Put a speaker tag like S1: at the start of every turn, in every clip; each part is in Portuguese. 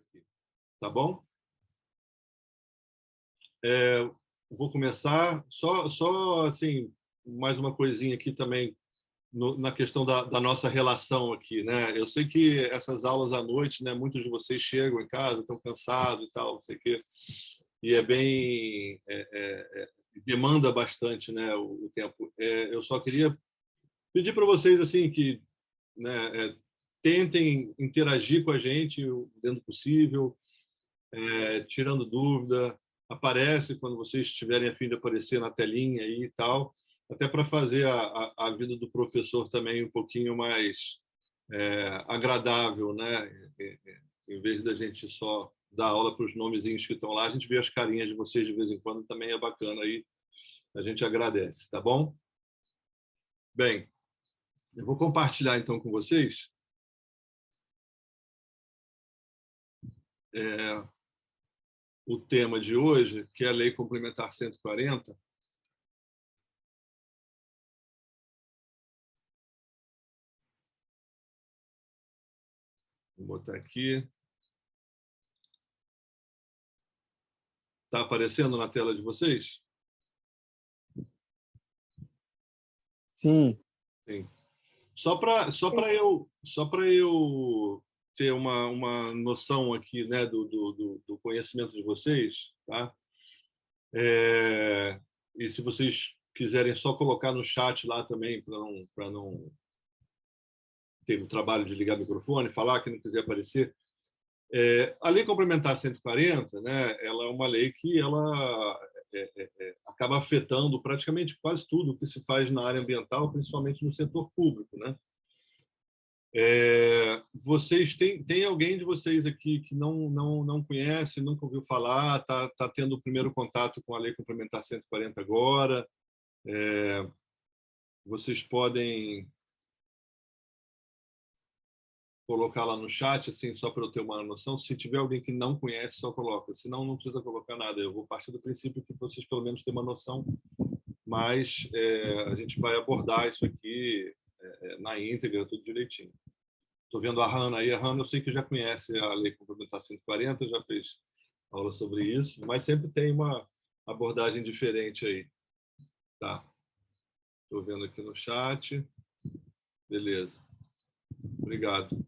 S1: aqui, tá bom? Vou começar só assim, mais uma coisinha aqui também na questão da nossa relação aqui, né? Eu sei que essas aulas à noite, né? Muitos de vocês chegam em casa, estão cansados e tal, não sei o quê, e é bem demanda bastante, né? O tempo. Eu só queria pedir para vocês assim que, né? Tentem interagir com a gente dentro do possível, tirando dúvida, aparece quando vocês estiverem a fim de aparecer na telinha aí e tal, até para fazer a vida do professor também um pouquinho mais agradável, né? Em vez da gente só dar aula para os nomezinhos que estão lá, a gente vê as carinhas de vocês de vez em quando, também é bacana aí, a gente agradece, tá bom? Bem, eu vou compartilhar então com vocês o tema de hoje, que é a Lei Complementar 140. Vou botar aqui. Está aparecendo na tela de vocês?
S2: Sim.
S1: Sim. Só para eu ter uma noção aqui, né, do conhecimento de vocês, tá? E se vocês quiserem só colocar no chat lá também, para não ter o trabalho de ligar o microfone, falar, que não quiser aparecer. A Lei Complementar 140, né, ela é uma lei que ela acaba afetando praticamente quase tudo que se faz na área ambiental, principalmente no setor público, né? Vocês tem alguém de vocês aqui que não conhece, nunca ouviu falar, tá tendo o primeiro contato com a Lei Complementar 140 agora? Vocês podem colocar lá no chat, assim, só para eu ter uma noção. Se tiver alguém que não conhece, só coloca. Senão, não precisa colocar nada. Eu vou partir do princípio que vocês, pelo menos, têm uma noção, mas a gente vai abordar isso aqui na íntegra, tudo direitinho. Estou vendo a Hannah aí. A Hannah, eu sei que já conhece a Lei Complementar 140, já fez aula sobre isso, mas sempre tem uma abordagem diferente aí. Tá. Estou vendo aqui no chat. Beleza. Obrigado.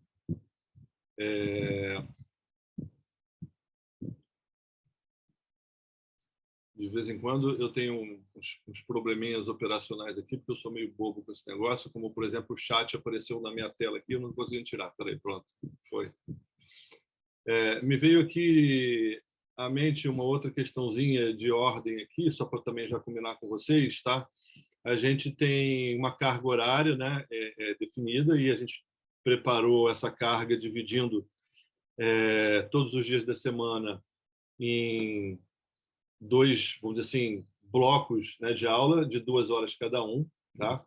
S1: De vez em quando eu tenho uns probleminhas operacionais aqui, porque eu sou meio bobo com esse negócio, como, por exemplo, o chat apareceu na minha tela aqui, eu não consegui tirar. Peraí, pronto. Foi. Me veio aqui à mente uma outra questãozinha de ordem aqui, só para também já combinar com vocês, tá? A gente tem uma carga horária, né, definida, e a gente preparou essa carga dividindo todos os dias da semana em dois, vamos dizer assim, blocos, né, de aula de 2 horas cada um, tá?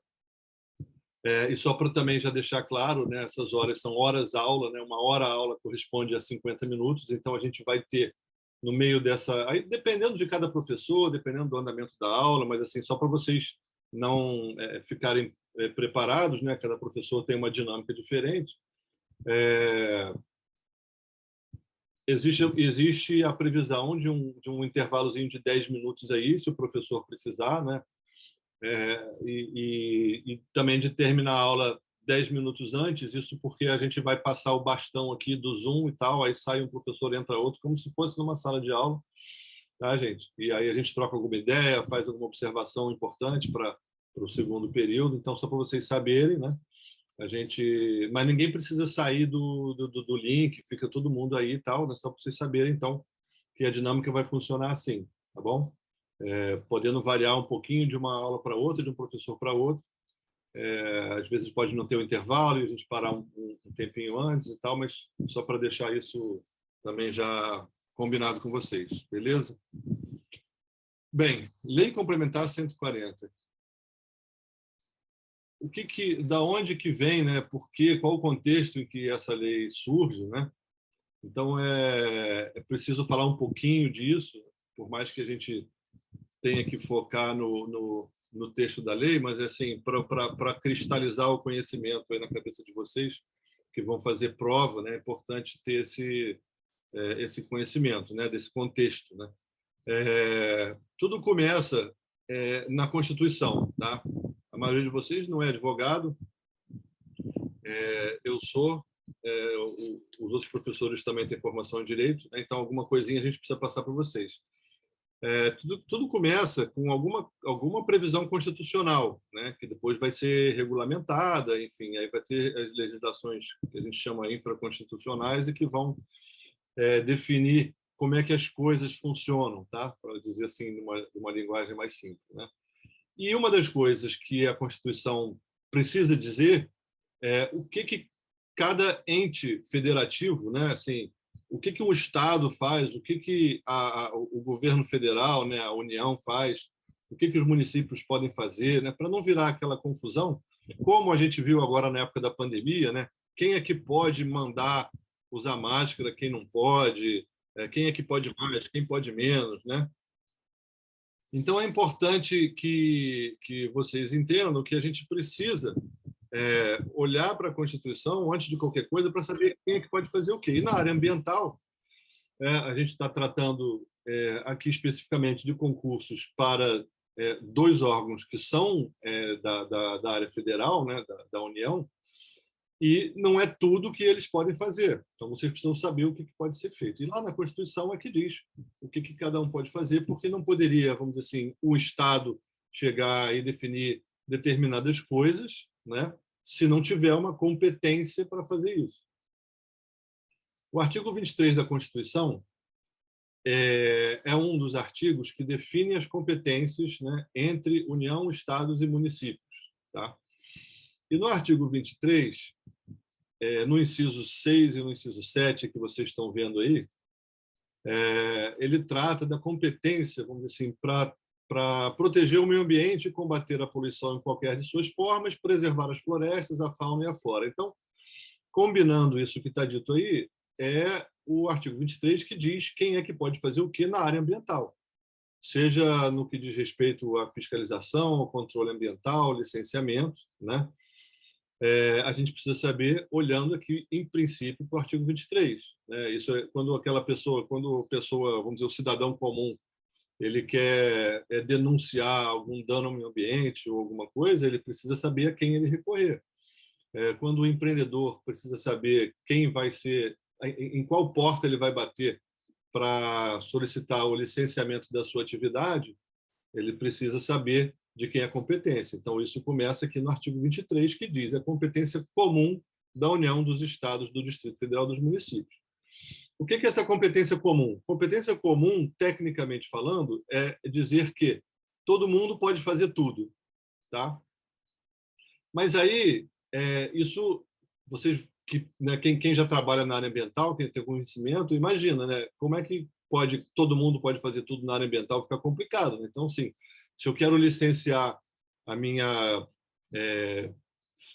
S1: E só para também já deixar claro, né, essas horas são horas aula, né? Uma hora aula corresponde a 50 minutos, então a gente vai ter no meio dessa, aí dependendo de cada professor, dependendo do andamento da aula, mas assim só para vocês não ficarem preparados, né? Cada professor tem uma dinâmica diferente. Existe a previsão de um intervalozinho de 10 minutos aí, se o professor precisar, né? E também de terminar a aula 10 minutos antes, isso porque a gente vai passar o bastão aqui do Zoom e tal, aí sai um professor, entra outro, como se fosse numa sala de aula, tá, gente? E aí a gente troca alguma ideia, faz alguma observação importante para o segundo período, então só para vocês saberem, né? Mas ninguém precisa sair do link, fica todo mundo aí e tal, né? Só para vocês saberem, então, que a dinâmica vai funcionar assim, tá bom? Podendo variar um pouquinho de uma aula para outra, de um professor para outro. Às vezes pode não ter um intervalo e a gente parar um tempinho antes e tal, mas só para deixar isso também já combinado com vocês, beleza? Bem, Lei Complementar 140. Da onde que vem, né? Por quê? Qual o contexto em que essa lei surge, né? Então é preciso falar um pouquinho disso, por mais que a gente tenha que focar no texto da lei, mas assim para cristalizar o conhecimento aí na cabeça de vocês que vão fazer prova, né? É importante ter esse conhecimento, né, desse contexto, né? Tudo começa na Constituição, tá? A maioria de vocês não é advogado, eu sou, os outros professores também têm formação em direito, né? Então alguma coisinha a gente precisa passar para vocês. Tudo começa com alguma previsão constitucional, né, que depois vai ser regulamentada, enfim, aí vai ter as legislações que a gente chama infraconstitucionais e que vão definir como é que as coisas funcionam, tá? Para dizer assim, numa linguagem mais simples, né? E uma das coisas que a Constituição precisa dizer é o que cada ente federativo, né, assim, o que o Estado faz, o que o governo federal, né, a União faz, o que os municípios podem fazer, né, para não virar aquela confusão, como a gente viu agora na época da pandemia, né, quem é que pode mandar usar máscara, quem não pode, quem é que pode mais, quem pode menos, né? Então é importante que vocês entendam que a gente precisa olhar para a Constituição antes de qualquer coisa para saber quem é que pode fazer o quê. E na área ambiental, a gente está tratando aqui especificamente de concursos para dois órgãos que são da área federal, né, da União, e não é tudo que eles podem fazer. Então, vocês precisam saber o que pode ser feito. E lá na Constituição é que diz o que cada um pode fazer, porque não poderia, vamos dizer assim, o Estado chegar e definir determinadas coisas, né, se não tiver uma competência para fazer isso. O artigo 23 da Constituição é um dos artigos que define as competências, né, entre União, Estados e municípios. Tá? E no artigo 23, no inciso 6 e no inciso 7, que vocês estão vendo aí, ele trata da competência, vamos dizer assim, para proteger o meio ambiente e combater a poluição em qualquer de suas formas, preservar as florestas, a fauna e a flora. Então, combinando isso que está dito aí, é o artigo 23 que diz quem é que pode fazer o que na área ambiental, seja no que diz respeito à fiscalização, ao controle ambiental, licenciamento, né? A gente precisa saber, olhando aqui, em princípio, para o artigo 23. Né? Isso é quando a pessoa, vamos dizer, o cidadão comum, ele quer denunciar algum dano ao meio ambiente ou alguma coisa, ele precisa saber a quem ele recorrer. Quando o empreendedor precisa saber quem vai ser, em qual porta ele vai bater para solicitar o licenciamento da sua atividade, ele precisa saber de quem é a competência. Então, isso começa aqui no artigo 23, que diz a competência comum da União, dos Estados, do Distrito Federal, dos municípios. O que é essa competência comum? Competência comum, tecnicamente falando, é dizer que todo mundo pode fazer tudo. Tá? Mas aí, isso, vocês, né, quem já trabalha na área ambiental, quem tem conhecimento, imagina, né, como é que todo mundo pode fazer tudo na área ambiental, fica complicado. Né? Então, sim, se eu quero licenciar a minha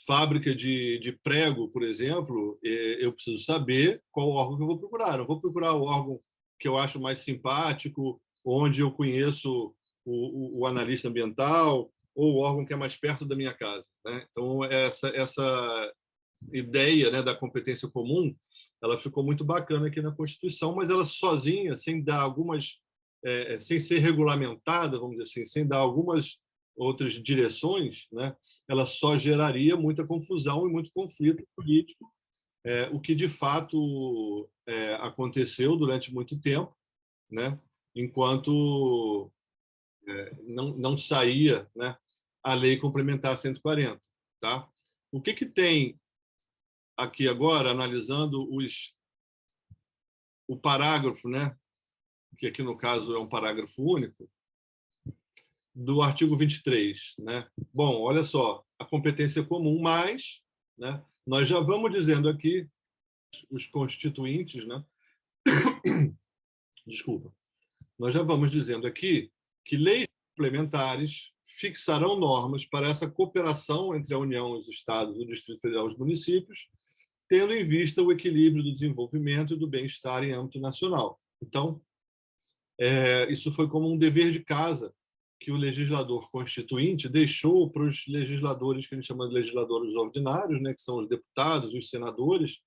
S1: fábrica de prego, por exemplo, eu preciso saber qual órgão que eu vou procurar. Eu não vou procurar o órgão que eu acho mais simpático, onde eu conheço o analista ambiental, ou o órgão que é mais perto da minha casa. Né? Então, essa ideia, né, da competência comum, ela ficou muito bacana aqui na Constituição, mas ela sozinha, sem dar sem ser regulamentada, vamos dizer assim, sem dar algumas outras direções, né, ela só geraria muita confusão e muito conflito político, o que de fato aconteceu durante muito tempo, né, enquanto não saía, né, a Lei Complementar 140. Tá? O que tem aqui agora, analisando o parágrafo, né, que aqui no caso é um parágrafo único, do artigo 23. Né? Bom, olha só, a competência comum, mas, né, nós já vamos dizendo aqui, os constituintes, né, desculpa, nós já vamos dizendo aqui que leis complementares fixarão normas para essa cooperação entre a União, os Estados, o Distrito Federal e os municípios, tendo em vista o equilíbrio do desenvolvimento e do bem-estar em âmbito nacional. Então, isso foi como um dever de casa que o legislador constituinte deixou para os legisladores, que a gente chama de legisladores ordinários, né, que são os deputados, os senadores,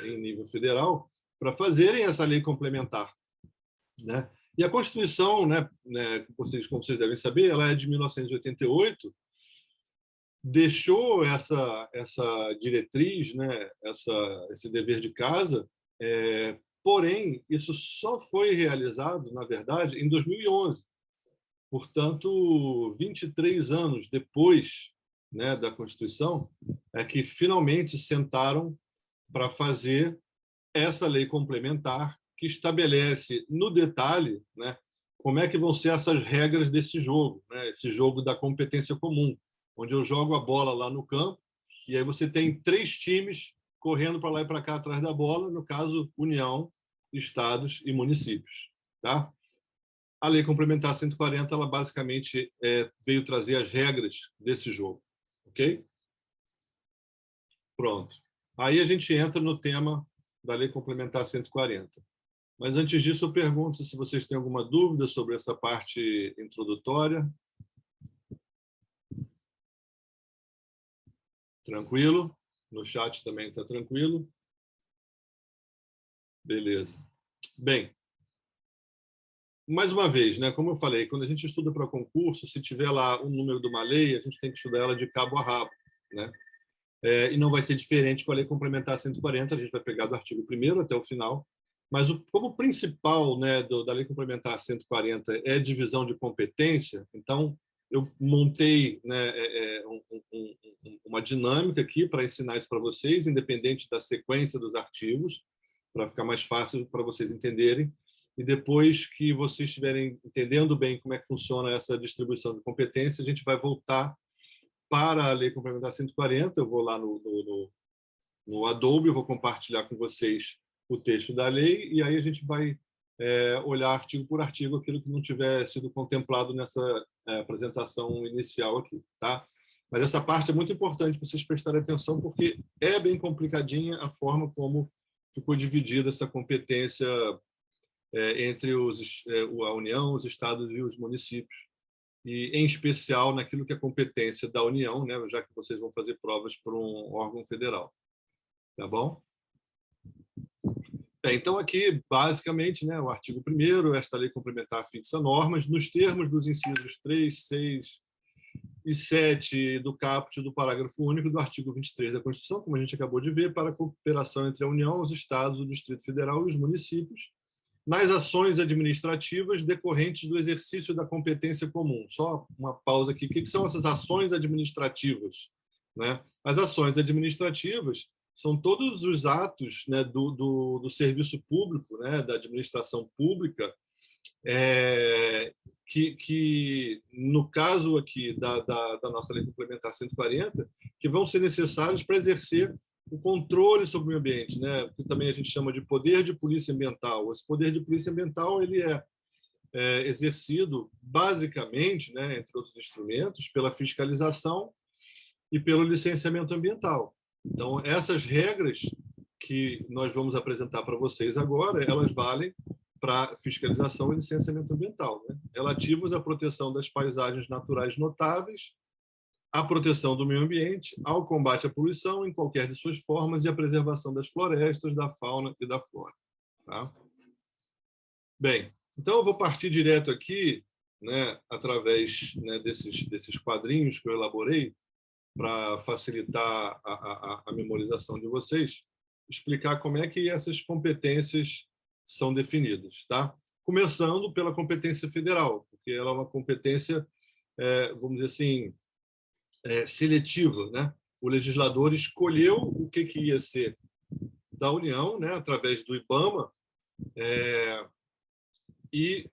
S1: em nível federal, para fazerem essa lei complementar, né? E a Constituição, né, como vocês devem saber, ela é de 1988, deixou essa diretriz, né, esse dever de casa, porém, isso só foi realizado, na verdade, em 2011. Portanto, 23 anos depois, né, da Constituição, é que finalmente sentaram para fazer essa lei complementar que estabelece no detalhe, né, como é que vão ser essas regras desse jogo, né, esse jogo da competência comum, onde eu jogo a bola lá no campo e aí você tem 3 times correndo para lá e para cá atrás da bola, no caso, União, estados e municípios. Tá? A Lei Complementar 140, ela basicamente veio trazer as regras desse jogo. Ok? Pronto. Aí a gente entra no tema da Lei Complementar 140. Mas antes disso, eu pergunto se vocês têm alguma dúvida sobre essa parte introdutória. Tranquilo? No chat também está tranquilo? Beleza. Bem, mais uma vez, né, como eu falei, quando a gente estuda para concurso, se tiver lá um número de uma lei, a gente tem que estudar ela de cabo a rabo, né? E não vai ser diferente com a Lei Complementar 140, a gente vai pegar do artigo 1º até o final, mas como principal, né, da Lei Complementar 140 é divisão de competência, então eu montei, né, uma dinâmica aqui para ensinar isso para vocês, independente da sequência dos artigos, para ficar mais fácil para vocês entenderem. E depois que vocês estiverem entendendo bem como é que funciona essa distribuição de competência, a gente vai voltar para a Lei Complementar 140. Eu vou lá no Adobe, eu vou compartilhar com vocês o texto da lei e aí a gente vai olhar artigo por artigo aquilo que não tiver sido contemplado nessa apresentação inicial aqui, tá? Mas essa parte é muito importante vocês prestarem atenção porque é bem complicadinha a forma como ficou dividida essa competência entre a União, os estados e os municípios, e em especial naquilo que é competência da União, né, já que vocês vão fazer provas para um órgão federal. Tá bom? Então, aqui, basicamente, né, o artigo 1º, esta lei complementar fixa normas, nos termos dos incisos 3, 6 e 7 do caput do parágrafo único do artigo 23 da Constituição, como a gente acabou de ver, para a cooperação entre a União, os estados, o Distrito Federal e os municípios, nas ações administrativas decorrentes do exercício da competência comum. Só uma pausa aqui. O que são essas ações administrativas? Né? As ações administrativas são todos os atos, né, do serviço público, né, da administração pública, que, no caso aqui da nossa Lei Complementar 140, que vão ser necessários para exercer o controle sobre o meio ambiente, né, que também a gente chama de poder de polícia ambiental. Esse poder de polícia ambiental ele é exercido basicamente, né, entre outros instrumentos, pela fiscalização e pelo licenciamento ambiental. Então, essas regras que nós vamos apresentar para vocês agora, elas valem para fiscalização e licenciamento ambiental, né? Relativos à proteção das paisagens naturais notáveis, à proteção do meio ambiente, ao combate à poluição em qualquer de suas formas e à preservação das florestas, da fauna e da flora. Tá? Bem, então eu vou partir direto aqui, né, através, né, desses quadrinhos que eu elaborei, para facilitar a memorização de vocês, explicar como é que essas competências são definidas. Tá? Começando pela competência federal, porque ela é uma competência, vamos dizer assim, seletiva. Né? O legislador escolheu o que ia ser da União, né, através do IBAMA, e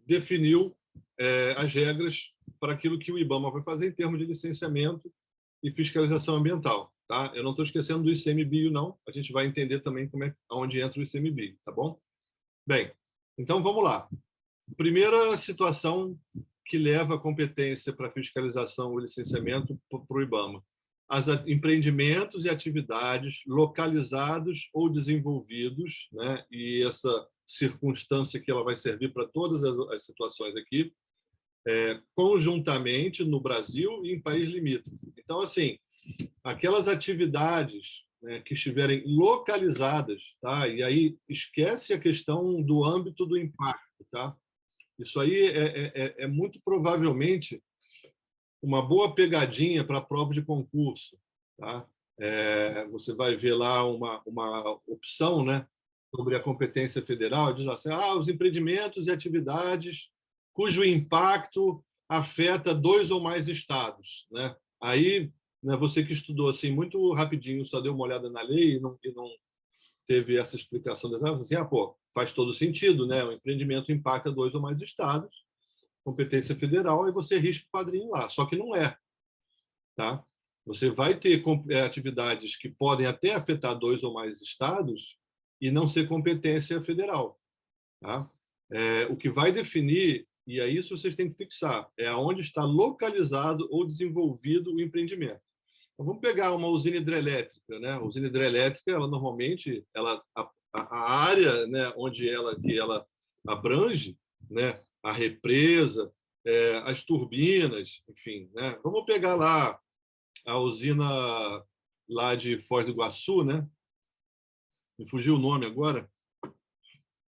S1: definiu as regras para aquilo que o IBAMA vai fazer em termos de licenciamento e fiscalização ambiental. Tá? Eu não estou esquecendo do ICMBio, não. A gente vai entender também onde entra o ICMBio. Tá bom? Bem, então vamos lá. Primeira situação que leva a competência para fiscalização e licenciamento para o IBAMA. Empreendimentos e atividades localizados ou desenvolvidos, né? E essa circunstância que ela vai servir para todas as situações aqui, conjuntamente no Brasil e em país limítrofe. Então, assim, aquelas atividades né, que estiverem localizadas, tá? E aí esquece a questão do âmbito do impacto, tá? Isso aí é muito provavelmente uma boa pegadinha para a prova de concurso, tá? Você vai ver lá uma opção, né, sobre a competência federal, diz assim, os empreendimentos e atividades cujo impacto afeta 2 ou mais estados, né? Aí, né, você que estudou assim muito rapidinho, só deu uma olhada na lei e não teve essa explicação assim, pô, faz todo sentido, né? O empreendimento impacta 2 ou mais estados, competência federal, e você risca o quadrinho lá. Só que não é, tá? Você vai ter atividades que podem até afetar 2 ou mais estados e não ser competência federal, tá? O que vai definir, e é isso que vocês têm que fixar, é aonde está localizado ou desenvolvido o empreendimento. Então, vamos pegar uma usina hidrelétrica, né? A usina hidrelétrica, ela normalmente, a área, né, onde que ela abrange, né, a represa, as turbinas, enfim, né? Vamos pegar lá a usina lá de Foz do Iguaçu, né? Me fugiu o nome agora.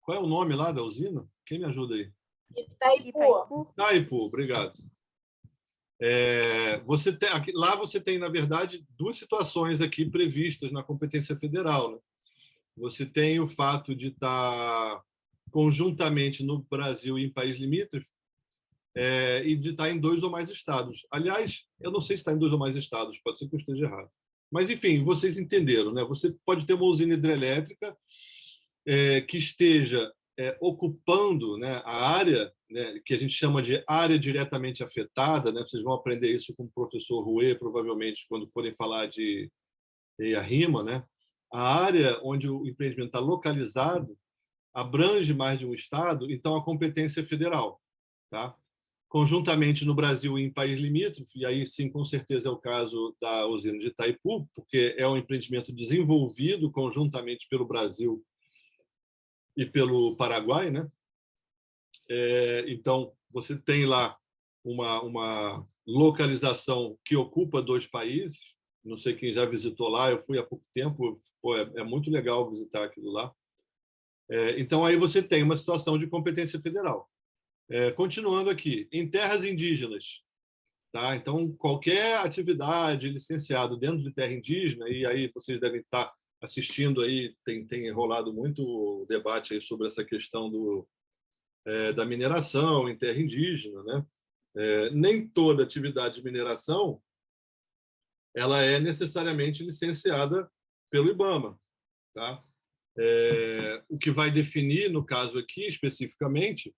S1: Qual é o nome lá da usina? Quem me ajuda aí?
S3: Itaipu.
S1: Itaipu, obrigado. Lá você tem, na verdade, 2 situações aqui previstas na competência federal, né? Você tem o fato de estar conjuntamente no Brasil e em país limítrofe, e de estar em 2 ou mais estados. Aliás, eu não sei se está em 2 ou mais estados, pode ser que eu esteja errado. Mas, enfim, vocês entenderam, né? Você pode ter uma usina hidrelétrica que esteja ocupando, né, a área, né, que a gente chama de área diretamente afetada, né? Vocês vão aprender isso com o professor Rouet, provavelmente, quando forem falar de EIA-RIMA, né? A área onde o empreendimento está localizado abrange mais de um estado, então a competência é federal, tá? Conjuntamente no Brasil e em país limítrofe, e aí sim, com certeza é o caso da usina de Itaipu, porque é um empreendimento desenvolvido conjuntamente pelo Brasil e pelo Paraguai, né? Então, você tem lá uma localização que ocupa 2 países. Não sei quem já visitou lá, eu fui há pouco tempo, pô, é muito legal visitar aquilo lá. Então, aí você tem uma situação de competência federal. Continuando aqui, em terras indígenas, tá? Então, qualquer atividade licenciado dentro de terra indígena, e aí vocês devem estar assistindo aí, tem rolado muito debate aí sobre essa questão da mineração em terra indígena, né? Nem toda atividade de mineração ela é necessariamente licenciada pelo IBAMA, tá? O que vai definir, no caso aqui especificamente,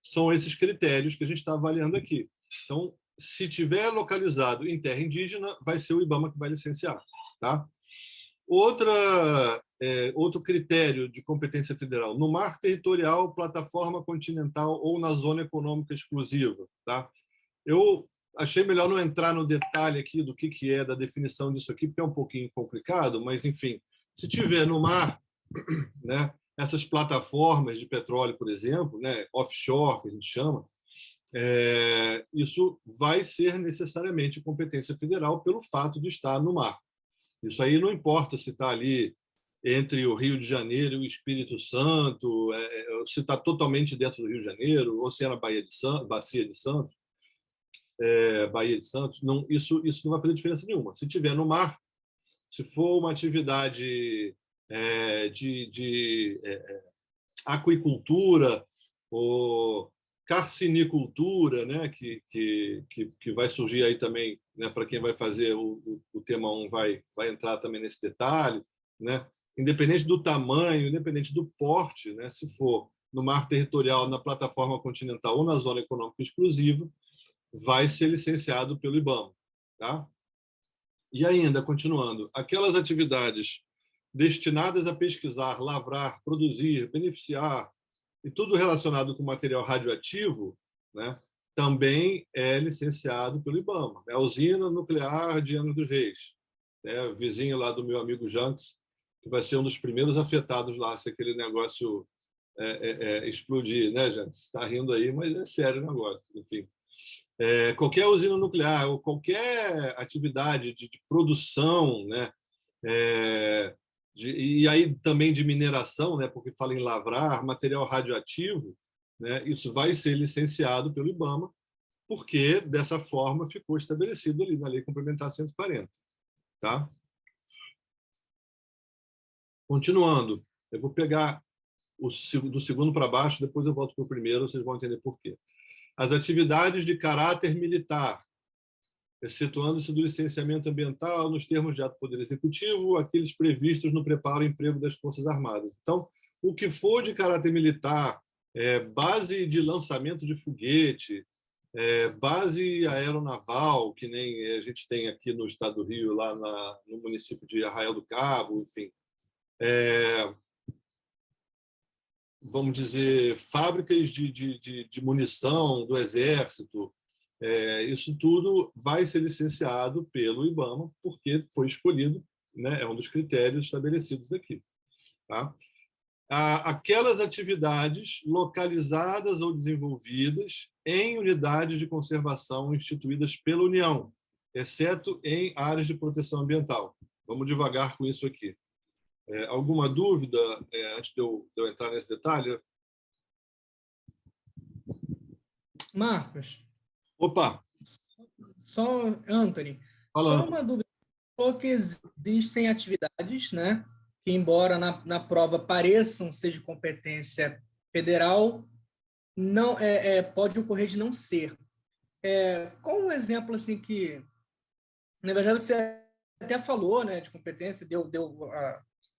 S1: são esses critérios que a gente está avaliando aqui. Então, se tiver localizado em terra indígena, vai ser o IBAMA que vai licenciar, tá? Outro critério de competência federal, no mar territorial, plataforma continental ou na zona econômica exclusiva, tá? Eu achei melhor não entrar no detalhe aqui do que é, da definição disso aqui, porque é um pouquinho complicado, mas, enfim, se tiver no mar, né, essas plataformas de petróleo, por exemplo, né, offshore, que a gente chama, isso vai ser necessariamente competência federal pelo fato de estar no mar. Isso aí não importa se está ali entre o Rio de Janeiro e o Espírito Santo, se está totalmente dentro do Rio de Janeiro, ou se é na Bacia de Santos, Baía de Santos, não, isso não vai fazer diferença nenhuma. Se tiver no mar, se for uma atividade de aquicultura ou carcinicultura, né, que vai surgir aí também, né, para quem vai fazer o tema 1 vai entrar também nesse detalhe, né? Independente do tamanho, independente do porte, né, se for no mar territorial, na plataforma continental ou na zona econômica exclusiva, vai ser licenciado pelo IBAMA, tá? E ainda, continuando, aquelas atividades destinadas a pesquisar, lavrar, produzir, beneficiar e tudo relacionado com material radioativo, né, também é licenciado pelo IBAMA. É a usina nuclear de Angra dos Reis, né, vizinho lá do meu amigo Jantes, que vai ser um dos primeiros afetados lá se aquele negócio explodir, né, Jantes? Está rindo aí, mas é sério o negócio, enfim. Qualquer usina nuclear ou qualquer atividade de produção, né, E aí também de mineração, né, porque fala em lavrar, material radioativo, né, isso vai ser licenciado pelo IBAMA, porque dessa forma ficou estabelecido ali na Lei Complementar 140. Tá? Continuando, eu vou pegar do segundo para baixo, depois eu volto para o primeiro, vocês vão entender por quê. As atividades de caráter militar, excetuando-se do licenciamento ambiental nos termos de ato do Poder Executivo, aqueles previstos no preparo e emprego das Forças Armadas. Então, o que for de caráter militar, base de lançamento de foguete, base aeronaval, que nem a gente tem aqui no estado do Rio, lá no município de Arraial do Cabo, enfim. Vamos dizer, fábricas de munição do Exército, isso tudo vai ser licenciado pelo IBAMA, porque foi escolhido, né, é um dos critérios estabelecidos aqui. Tá? Aquelas atividades localizadas ou desenvolvidas em unidades de conservação instituídas pela União, exceto em áreas de proteção ambiental. Vamos devagar com isso aqui. Alguma dúvida antes de eu entrar nesse detalhe?
S4: Marcos.
S1: Opa!
S4: Só, Anthony,
S1: falando.
S4: Só uma dúvida. Falou que existem atividades, né, que, embora na prova pareçam ser de competência federal, não pode ocorrer de não ser. Qual um exemplo assim que, na verdade, você até falou, né, de competência, deu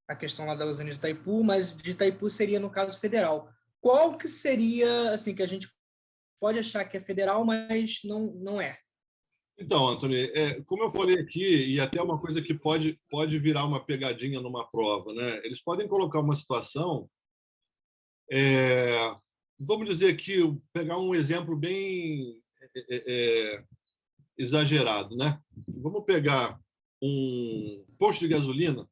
S4: a questão lá da usina de Itaipu, mas de Itaipu seria no caso federal. Qual que seria, assim, que a gente pode achar que é federal, mas não é?
S1: Então, Anthony, como eu falei aqui, e até uma coisa que pode virar uma pegadinha numa prova, né? Eles podem colocar uma situação, vamos dizer aqui, pegar um exemplo bem exagerado, né? Vamos pegar um posto de gasolina.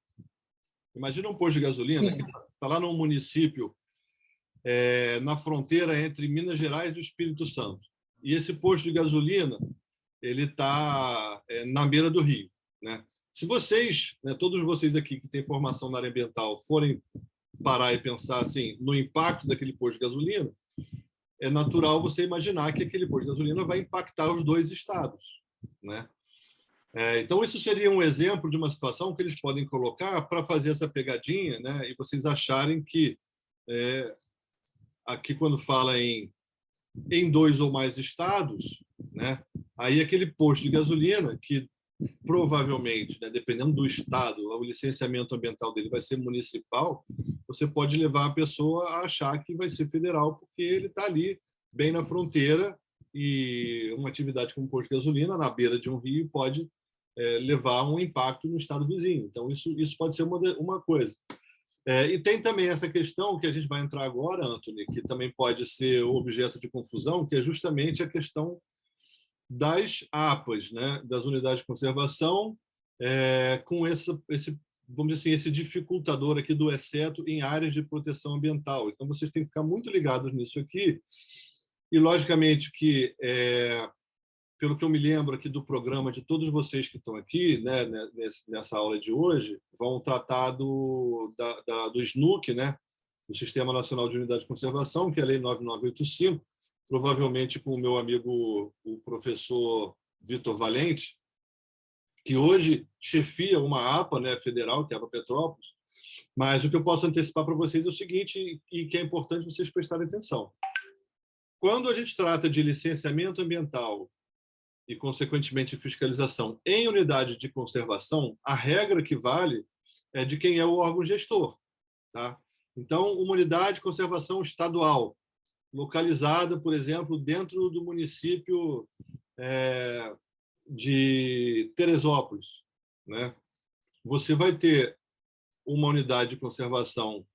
S1: Imagina um posto de gasolina que está lá num município na fronteira entre Minas Gerais e o Espírito Santo. E esse posto de gasolina ele está na beira do rio, né? Se vocês, né, todos vocês aqui que têm formação na área ambiental, forem parar e pensar assim no impacto daquele posto de gasolina, é natural você imaginar que aquele posto de gasolina vai impactar os dois estados, né? Então isso seria um exemplo de uma situação que eles podem colocar para fazer essa pegadinha, né? E vocês acharem que aqui quando fala em 2 ou mais estados, né? Aí aquele posto de gasolina que provavelmente, né, dependendo do estado, o licenciamento ambiental dele vai ser municipal, você pode levar a pessoa a achar que vai ser federal porque ele está ali bem na fronteira e uma atividade como posto de gasolina na beira de um rio pode levar a um impacto no estado vizinho. Então isso pode ser uma coisa. E tem também essa questão que a gente vai entrar agora, Anthony, que também pode ser objeto de confusão, que é justamente a questão das APAs, né, das unidades de conservação, com esse, vamos dizer assim, esse dificultador aqui do exceto em áreas de proteção ambiental. Então, vocês têm que ficar muito ligados nisso aqui. E, logicamente, que, pelo que eu me lembro aqui do programa de todos vocês que estão aqui, né, nessa aula de hoje, vão tratar do SNUC, né, do Sistema Nacional de Unidade de Conservação, que é a Lei 9985, provavelmente com o meu amigo, o professor Vitor Valente, que hoje chefia uma APA, né, federal, que é a APA Petrópolis, mas o que eu posso antecipar para vocês é o seguinte, e que é importante vocês prestarem atenção. Quando a gente trata de licenciamento ambiental e, consequentemente, fiscalização em unidade de conservação, a regra que vale é de quem é o órgão gestor. Tá? Então, uma unidade de conservação estadual, localizada, por exemplo, dentro do município de Teresópolis, né? Você vai ter uma unidade de conservação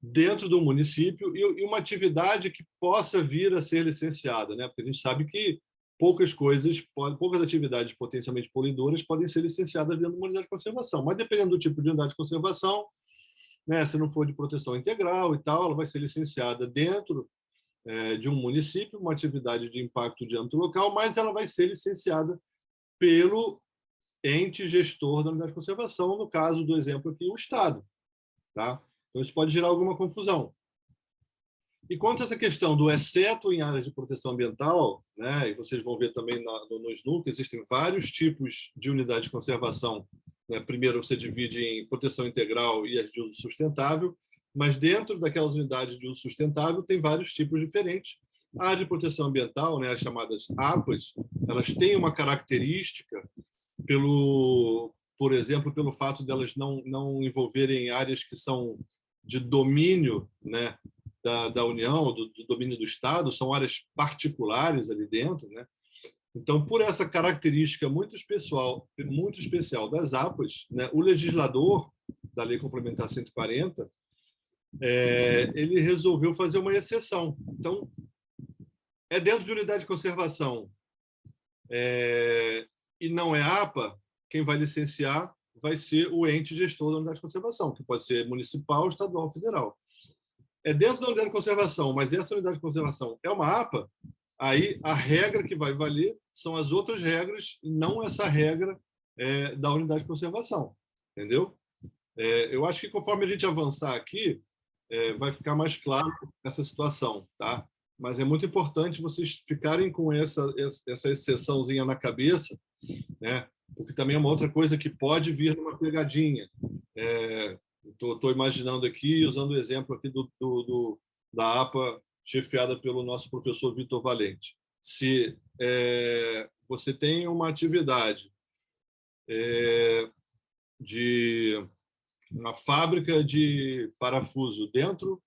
S1: dentro do município e uma atividade que possa vir a ser licenciada, né? Porque a gente sabe que poucas atividades potencialmente poluidoras podem ser licenciadas dentro de uma unidade de conservação, mas dependendo do tipo de unidade de conservação, né, se não for de proteção integral e tal, ela vai ser licenciada dentro de um município, uma atividade de impacto de âmbito local, mas ela vai ser licenciada pelo ente gestor da unidade de conservação, no caso do exemplo aqui, o Estado. Tá? Então, isso pode gerar alguma confusão. E quanto a essa questão do exceto em áreas de proteção ambiental, né, e vocês vão ver também no SNUC, existem vários tipos de unidade de conservação. Né? Primeiro, você divide em proteção integral e as de uso sustentável, mas dentro daquelas unidades de uso sustentável tem vários tipos diferentes. A área de proteção ambiental, né, as chamadas APAs, elas têm uma característica por exemplo, pelo fato delas não envolverem áreas que são de domínio, né, da União, do domínio do Estado, são áreas particulares ali dentro, né? Então, por essa característica muito especial das APAs, né, o legislador da Lei Complementar 140, ele resolveu fazer uma exceção. Então, dentro de unidade de conservação e não é APA, quem vai licenciar vai ser o ente gestor da unidade de conservação, que pode ser municipal, estadual ou federal. Dentro da unidade de conservação, mas essa unidade de conservação é uma APA, aí a regra que vai valer são as outras regras, e não essa regra da unidade de conservação. Entendeu? Eu acho que conforme a gente avançar aqui, vai ficar mais claro essa situação. Tá? Mas é muito importante vocês ficarem com essa exceçãozinha na cabeça, né? Porque também é uma outra coisa que pode vir numa pegadinha. Estou imaginando aqui, usando o exemplo aqui da APA chefiada pelo nosso professor Vitor Valente. Se você tem uma atividade de uma fábrica de parafuso dentro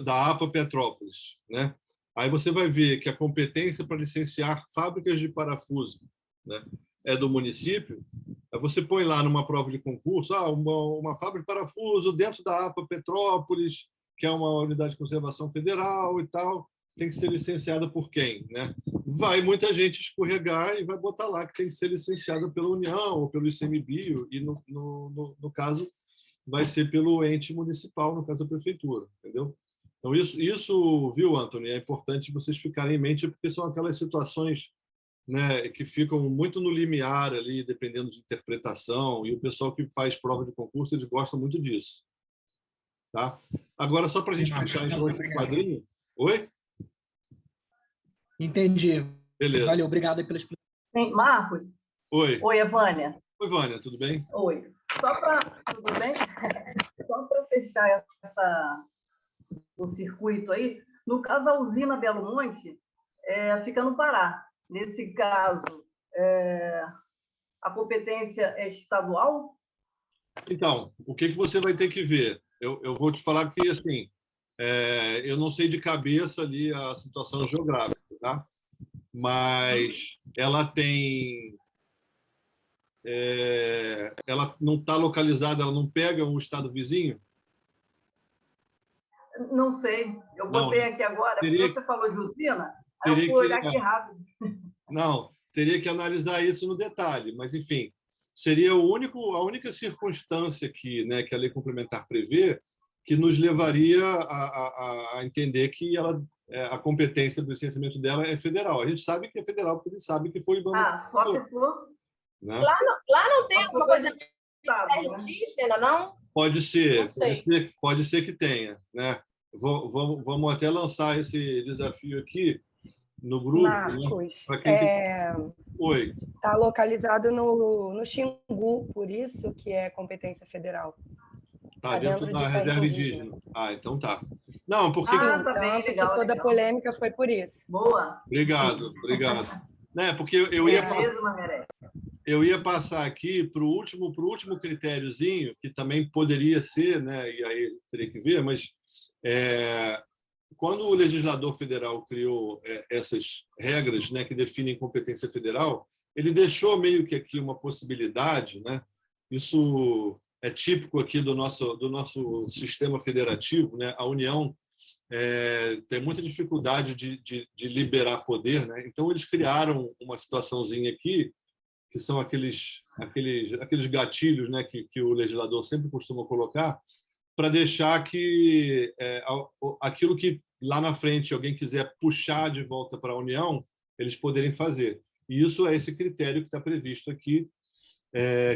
S1: da APA Petrópolis, né? Aí você vai ver que a competência para licenciar fábricas de parafuso, né, é do município. Aí você põe lá numa prova de concurso uma fábrica de parafuso dentro da APA Petrópolis, que é uma unidade de conservação federal e tal, tem que ser licenciada por quem? Né? Vai muita gente escorregar e vai botar lá que tem que ser licenciada pela União ou pelo ICMBio, e no caso vai ser pelo ente municipal, no caso da prefeitura, entendeu? Então, isso, viu, Anthony, é importante vocês ficarem em mente, porque são aquelas situações, né, que ficam muito no limiar ali, dependendo de interpretação, e o pessoal que faz prova de concurso, eles gostam muito disso. Tá? Agora, só para a gente fechar então esse quadrinho... Oi?
S4: Entendi.
S1: Beleza.
S4: Valeu, obrigado pela explicação.
S3: Marcos?
S1: Oi.
S3: Oi, Evânia.
S1: Oi, Vânia, tudo bem?
S3: Oi. Tudo bem? Só para fechar o circuito aí, no caso, a usina Belo Monte fica no Pará. Nesse caso, a competência é estadual?
S1: Então, o que você vai ter que ver? Eu vou te falar que, assim, eu não sei de cabeça ali a situação geográfica, tá? Mas ela tem... ela não está localizada, ela não pega um estado vizinho?
S3: Não sei. Eu botei aqui agora, porque você falou de usina, aí eu vou olhar aqui rápido.
S1: Não, teria que analisar isso no detalhe, mas, enfim, seria a única circunstância aqui, né, que a lei complementar prevê, que nos levaria a entender que a competência do licenciamento dela é federal. A gente sabe que é federal, porque a gente sabe que foi...
S3: só se for...
S1: Né?
S5: Lá não tem alguma coisa de indígena, não?
S1: Pode ser que tenha, né? Vamos até lançar esse desafio aqui no grupo.
S2: Marcos,
S1: Né? Oi.
S2: Está localizado no Xingu, por isso que é competência federal.
S1: Tá dentro da reserva indígena. Então tá. Não, porque...
S3: tá bem, legal.
S2: Toda a polêmica foi por isso.
S3: Boa.
S1: Obrigado. Né? Porque eu ia passar aqui para o último critériozinho, que também poderia ser, né? E aí teria que ver, mas quando o legislador federal criou essas regras, né, que definem competência federal, ele deixou meio que aqui uma possibilidade, né? Isso é típico aqui do nosso sistema federativo, né? A União tem muita dificuldade de liberar poder, né? Então eles criaram uma situaçãozinha aqui que são aqueles gatilhos, né, que o legislador sempre costuma colocar, para deixar que aquilo que lá na frente alguém quiser puxar de volta para a União, eles poderem fazer. E isso é esse critério que está previsto aqui,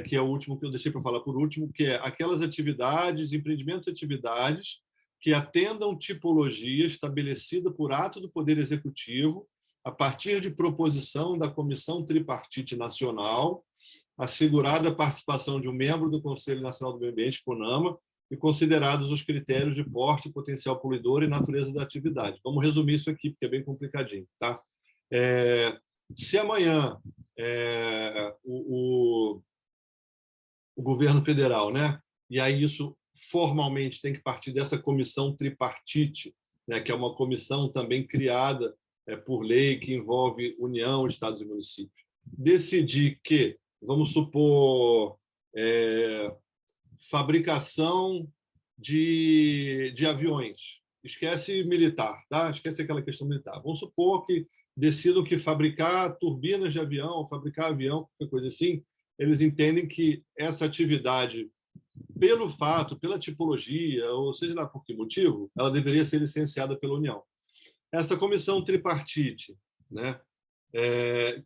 S1: que é o último que eu deixei para falar por último, que é aquelas atividades, empreendimentos e atividades que atendam tipologia estabelecida por ato do Poder Executivo a partir de proposição da Comissão Tripartite Nacional, assegurada a participação de um membro do Conselho Nacional do Meio Ambiente, CONAMA, e considerados os critérios de porte, potencial poluidor e natureza da atividade. Vamos resumir isso aqui, porque é bem complicadinho. Tá? Se amanhã o governo federal, né, e aí isso formalmente tem que partir dessa comissão tripartite, né, que é uma comissão também criada por lei, que envolve União, Estados e municípios, decidir que, vamos supor, fabricação de aviões. Esquece militar, tá? Esquece aquela questão militar. Vamos supor que decidam que fabricar turbinas de avião, fabricar avião, qualquer coisa assim, eles entendem que essa atividade, pelo fato, pela tipologia, ou seja lá por que motivo, ela deveria ser licenciada pela União. Essa comissão tripartite, né,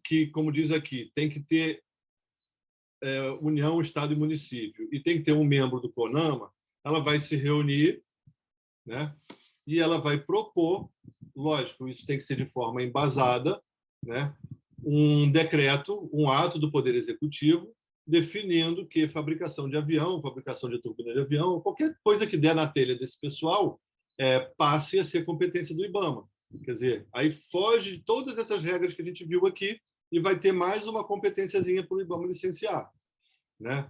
S1: que, como diz aqui, tem que ter União, Estado e município, e tem que ter um membro do CONAMA, ela vai se reunir, né, e ela vai propor, lógico, isso tem que ser de forma embasada, né, um decreto, um ato do Poder Executivo, definindo que fabricação de avião, fabricação de turbina de avião, qualquer coisa que der na telha desse pessoal, passe a ser competência do IBAMA. Quer dizer, aí foge de todas essas regras que a gente viu aqui e vai ter mais uma competênciazinha para o IBAMA licenciar, né?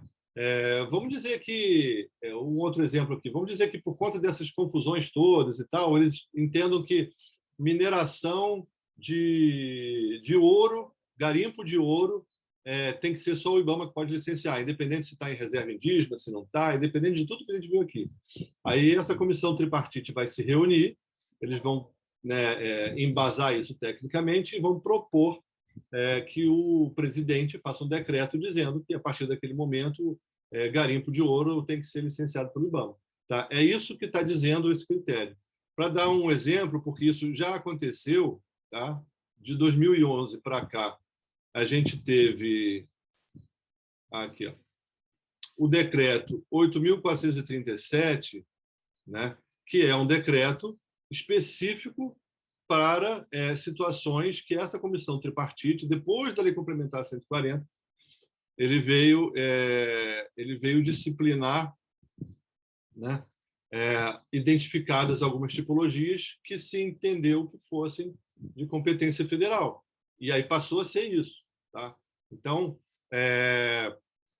S1: Vamos dizer que, um outro exemplo aqui, vamos dizer que por conta dessas confusões todas e tal, eles entendam que mineração de ouro, garimpo de ouro, tem que ser só o IBAMA que pode licenciar, independente se está em reserva indígena, se não está, independente de tudo que a gente viu aqui. Aí essa comissão tripartite vai se reunir, eles vão, né, embasar isso tecnicamente e vão propor que o presidente faça um decreto dizendo que, a partir daquele momento, garimpo de ouro tem que ser licenciado pelo IBAMA. Tá? É isso que está dizendo esse critério. Para dar um exemplo, porque isso já aconteceu, tá? De 2011 para cá, a gente teve aqui, ó, o decreto 8.437, né, que é um decreto específico para situações que essa comissão tripartite, depois da Lei Complementar 140, ele veio disciplinar, né, identificadas algumas tipologias que se entendeu que fossem de competência federal. E aí passou a ser isso. Tá? Então,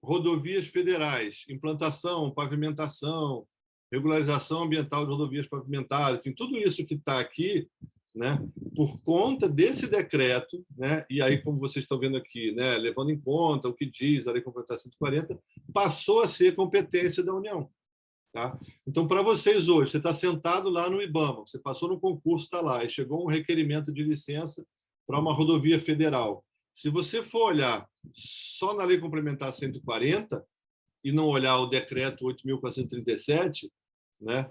S1: rodovias federais, implantação, pavimentação, regularização ambiental de rodovias pavimentadas, enfim, tudo isso que está aqui, né, por conta desse decreto, né, e aí, como vocês estão vendo aqui, né, levando em conta o que diz a Lei Complementar 140, passou a ser competência da União. Tá? Então, para vocês hoje, você está sentado lá no IBAMA, você passou no concurso, está lá, e chegou um requerimento de licença para uma rodovia federal. Se você for olhar só na Lei Complementar 140 e não olhar o decreto 8.437, né,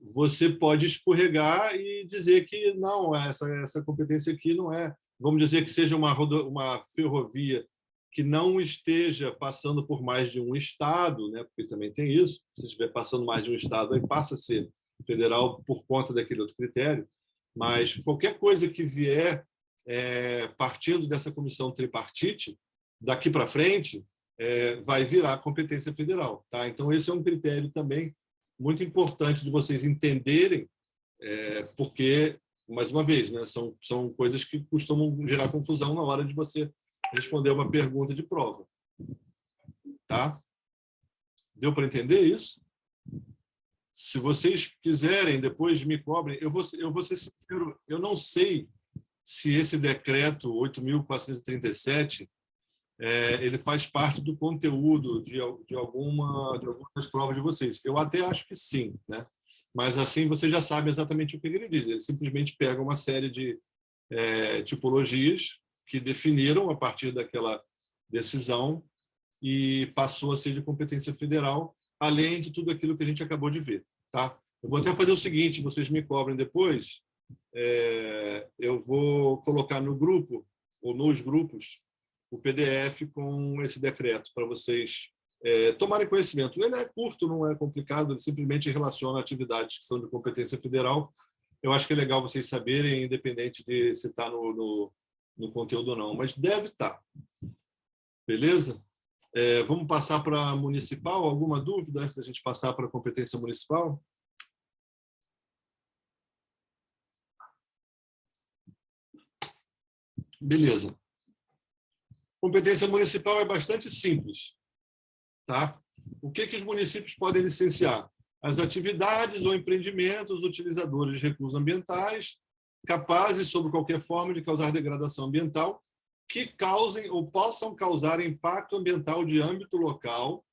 S1: você pode escorregar e dizer que não, essa competência aqui não é. Vamos dizer que seja uma ferrovia que não esteja passando por mais de um estado, né, porque também tem isso. Se estiver passando mais de um estado, aí passa a ser federal por conta daquele outro critério. Mas qualquer coisa que vier partindo dessa comissão tripartite, daqui para frente, vai virar competência federal. Tá? Então, esse é um critério também muito importante de vocês entenderem, porque, mais uma vez, né, são coisas que costumam gerar confusão na hora de você responder uma pergunta de prova. Tá? Deu para entender isso? Se vocês quiserem, depois me cobrem, eu vou ser sincero, eu não sei se esse decreto 8.437 ele faz parte do conteúdo de algumas das provas de vocês. Eu até acho que sim, né? Mas assim você já sabe exatamente o que ele diz. Ele simplesmente pega uma série de tipologias que definiram a partir daquela decisão e passou a ser de competência federal, além de tudo aquilo que a gente acabou de ver. Tá? Eu vou até fazer o seguinte, vocês me cobrem depois, eu vou colocar no grupo ou nos grupos, o PDF com esse decreto, para vocês tomarem conhecimento. Ele é curto, não é complicado, ele simplesmente relaciona atividades que são de competência federal. Eu acho que é legal vocês saberem, independente de se está no conteúdo ou não, mas deve estar. Beleza? Vamos passar para a municipal? Alguma dúvida antes da gente passar para a competência municipal? Beleza. Competência municipal é bastante simples. Tá? O que os municípios podem licenciar? As atividades ou empreendimentos utilizadores de recursos ambientais capazes, sob qualquer forma, de causar degradação ambiental que causem ou possam causar impacto ambiental de âmbito local,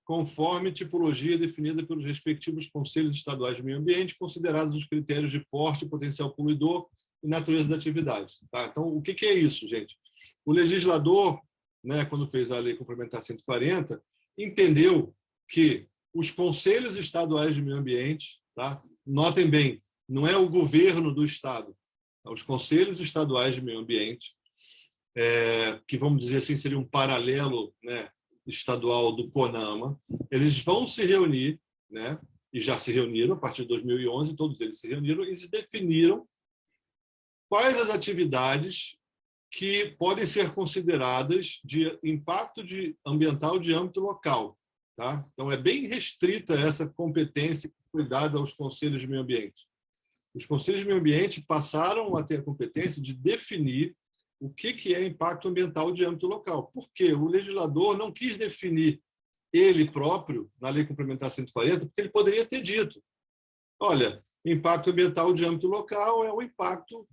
S1: conforme tipologia definida pelos respectivos conselhos estaduais de meio ambiente, considerados os critérios de porte, potencial poluidor e natureza da atividade. Tá? Então, o que é isso, gente? O legislador, né, quando fez a Lei Complementar 140, entendeu que os conselhos estaduais de meio ambiente, tá? Notem bem, não é o governo do estado, os conselhos estaduais de meio ambiente, que, vamos dizer assim, seria um paralelo, né, estadual do CONAMA, eles vão se reunir, né, e já se reuniram a partir de 2011, todos eles se reuniram e se definiram quais as atividades que podem ser consideradas de impacto ambiental de âmbito local. Tá? Então, é bem restrita essa competência que foi dada aos conselhos de meio ambiente. Os conselhos de meio ambiente passaram a ter a competência de definir o que é impacto ambiental de âmbito local. Por quê? O legislador não quis definir ele próprio na Lei Complementar 140, porque ele poderia ter dito, olha, impacto ambiental de âmbito local é o impacto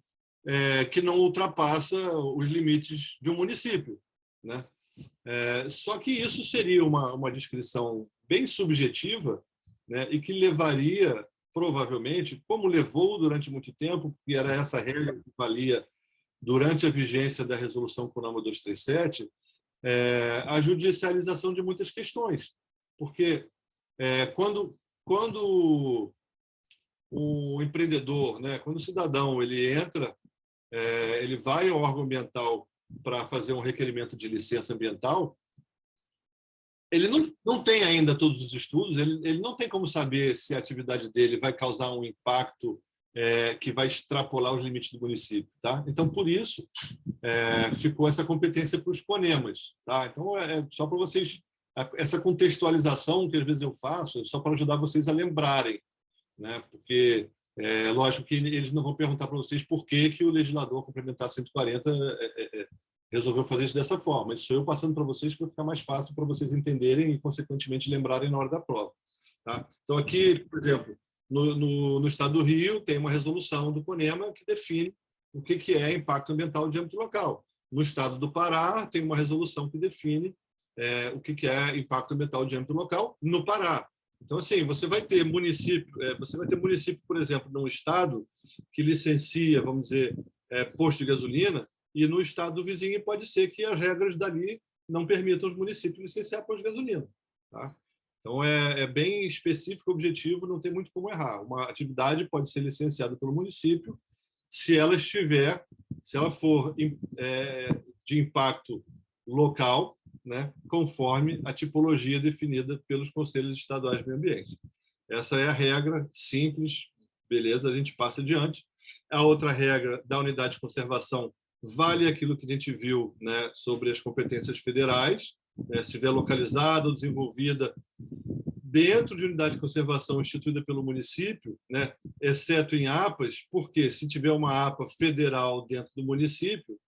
S1: que não ultrapassa os limites de um município, né? Só que isso seria uma descrição bem subjetiva, né, e que levaria, provavelmente, como levou durante muito tempo, porque era essa regra que valia durante a vigência da Resolução CONAMA 237, a judicialização de muitas questões. Porque quando o empreendedor, né, quando o cidadão ele entra, ele vai ao órgão ambiental para fazer um requerimento de licença ambiental, ele não tem ainda todos os estudos, ele não tem como saber se a atividade dele vai causar um impacto que vai extrapolar os limites do município. Tá? Então, por isso, ficou essa competência para os CONEMAs. Tá? Então, só para vocês... Essa contextualização que às vezes eu faço é só para ajudar vocês a lembrarem, né? Porque lógico que eles não vão perguntar para vocês por que o legislador complementar 140 resolveu fazer isso dessa forma. Isso sou eu passando para vocês para ficar mais fácil para vocês entenderem e, consequentemente, lembrarem na hora da prova. Tá? Então, aqui, por exemplo, no estado do Rio, tem uma resolução do CONEMA que define o que é impacto ambiental de âmbito local. No estado do Pará, tem uma resolução que define o que é impacto ambiental de âmbito local no Pará. Então, assim, você vai ter município, por exemplo, num estado que licencia, vamos dizer, posto de gasolina, e no estado vizinho pode ser que as regras dali não permitam os municípios licenciar posto de gasolina. Tá? Então, é bem específico, objetivo, não tem muito como errar. Uma atividade pode ser licenciada pelo município se ela for de impacto local, né, conforme a tipologia definida pelos conselhos estaduais de meio ambiente. Essa é a regra simples, beleza, a gente passa adiante. A outra regra da unidade de conservação vale aquilo que a gente viu, né, sobre as competências federais, né, se estiver localizada ou desenvolvida dentro de unidade de conservação instituída pelo município, né, exceto em APAs, porque se tiver uma APA federal dentro do município,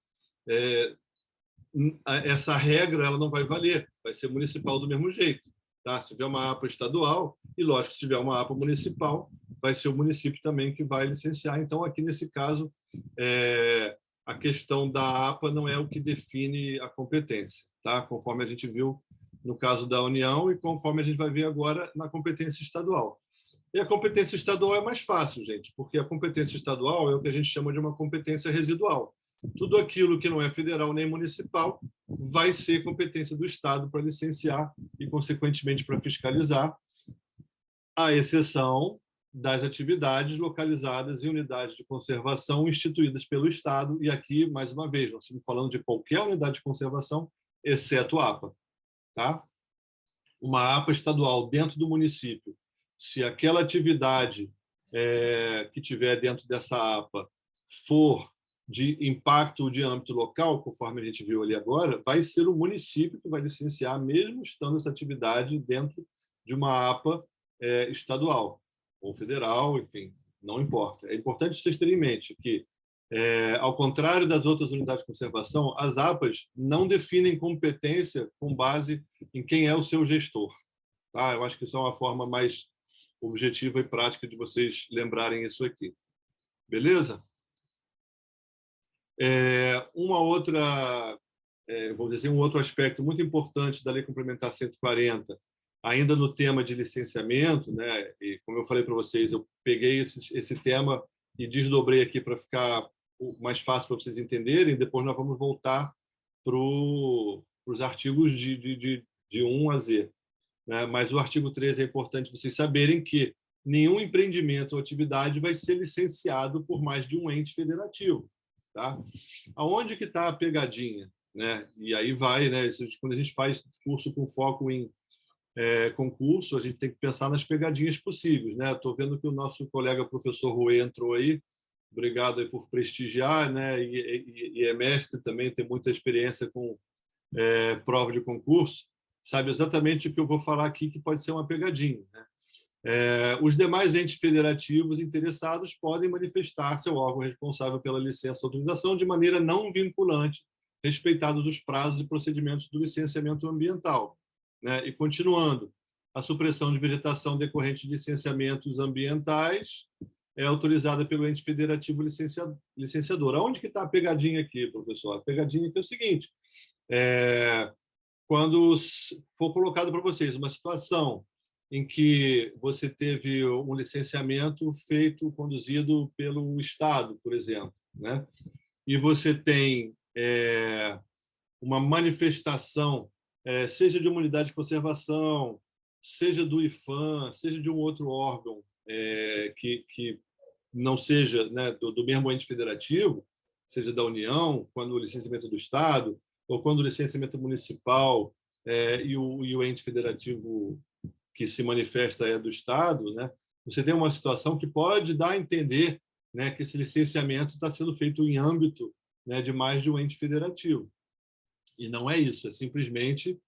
S1: essa regra ela não vai valer, vai ser municipal do mesmo jeito. Tá? Se tiver uma APA estadual, e lógico, se tiver uma APA municipal, vai ser o município também que vai licenciar. Então, aqui nesse caso, a questão da APA não é o que define a competência, tá? Conforme a gente viu no caso da União e conforme a gente vai ver agora na competência estadual. E a competência estadual é mais fácil, gente, porque a competência estadual é o que a gente chama de uma competência residual. Tudo aquilo que não é federal nem municipal vai ser competência do Estado para licenciar e, consequentemente, para fiscalizar, à exceção das atividades localizadas em unidades de conservação instituídas pelo Estado. E aqui, mais uma vez, nós estamos falando de qualquer unidade de conservação, exceto a APA. Tá? Uma APA estadual dentro do município, se aquela atividade que tiver dentro dessa APA for de impacto de âmbito local, conforme a gente viu ali agora, vai ser o município que vai licenciar, mesmo estando essa atividade dentro de uma APA estadual ou federal, enfim, não importa. É importante vocês terem em mente que, ao contrário das outras unidades de conservação, as APAs não definem competência com base em quem é o seu gestor. Tá? Eu acho que isso é uma forma mais objetiva e prática de vocês lembrarem isso aqui. Beleza? Uma outra, vou dizer, um outro aspecto muito importante da Lei Complementar 140, ainda no tema de licenciamento, né? E como eu falei para vocês, eu peguei esse tema e desdobrei aqui para ficar mais fácil para vocês entenderem. Depois nós vamos voltar para os artigos de 1 a Z. Né? Mas o artigo 13 é importante vocês saberem que nenhum empreendimento ou atividade vai ser licenciado por mais de um ente federativo. Tá? Aonde que está a pegadinha? Né? E aí vai, né? Quando a gente faz curso com foco em concurso, a gente tem que pensar nas pegadinhas possíveis. Né? Estou vendo que o nosso colega professor Rui entrou aí. Obrigado aí por prestigiar, né? E é mestre também, tem muita experiência com prova de concurso, sabe exatamente o que eu vou falar aqui, que pode ser uma pegadinha. Né? Os demais entes federativos interessados podem manifestar seu órgão responsável pela licença ou autorização de maneira não vinculante, respeitados os prazos e procedimentos do licenciamento ambiental. Né? E continuando, a supressão de vegetação decorrente de licenciamentos ambientais é autorizada pelo ente federativo licenciador. Aonde que está a pegadinha aqui, professor? A pegadinha aqui é o seguinte, quando for colocado para vocês uma situação em que você teve um licenciamento conduzido pelo Estado, por exemplo, né? E você tem uma manifestação, seja de uma unidade de conservação, seja do IPHAN, seja de um outro órgão que não seja, né, do mesmo ente federativo, seja da União, quando o licenciamento do Estado, ou quando o licenciamento municipal e o ente federativo que se manifesta é do Estado, né, você tem uma situação que pode dar a entender, né, que esse licenciamento está sendo feito em âmbito, né, de mais de um ente federativo. E não é isso, é simplesmente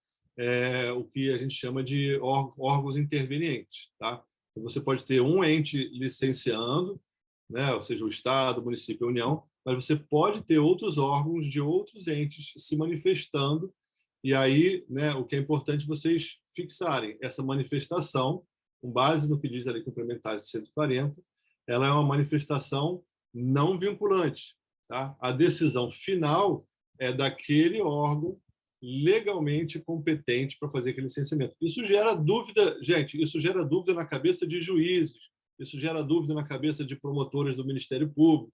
S1: o que a gente chama de órgãos intervenientes. Tá? Então, você pode ter um ente licenciando, né, ou seja, o Estado, o município, a União, mas você pode ter outros órgãos de outros entes se manifestando, e aí, né, o que é importante vocês fixarem, essa manifestação, com base no que diz a Lei Complementar 140, ela é uma manifestação não vinculante. Tá? A decisão final é daquele órgão legalmente competente para fazer aquele licenciamento. Isso gera dúvida, gente, isso gera dúvida na cabeça de juízes, isso gera dúvida na cabeça de promotores do Ministério Público,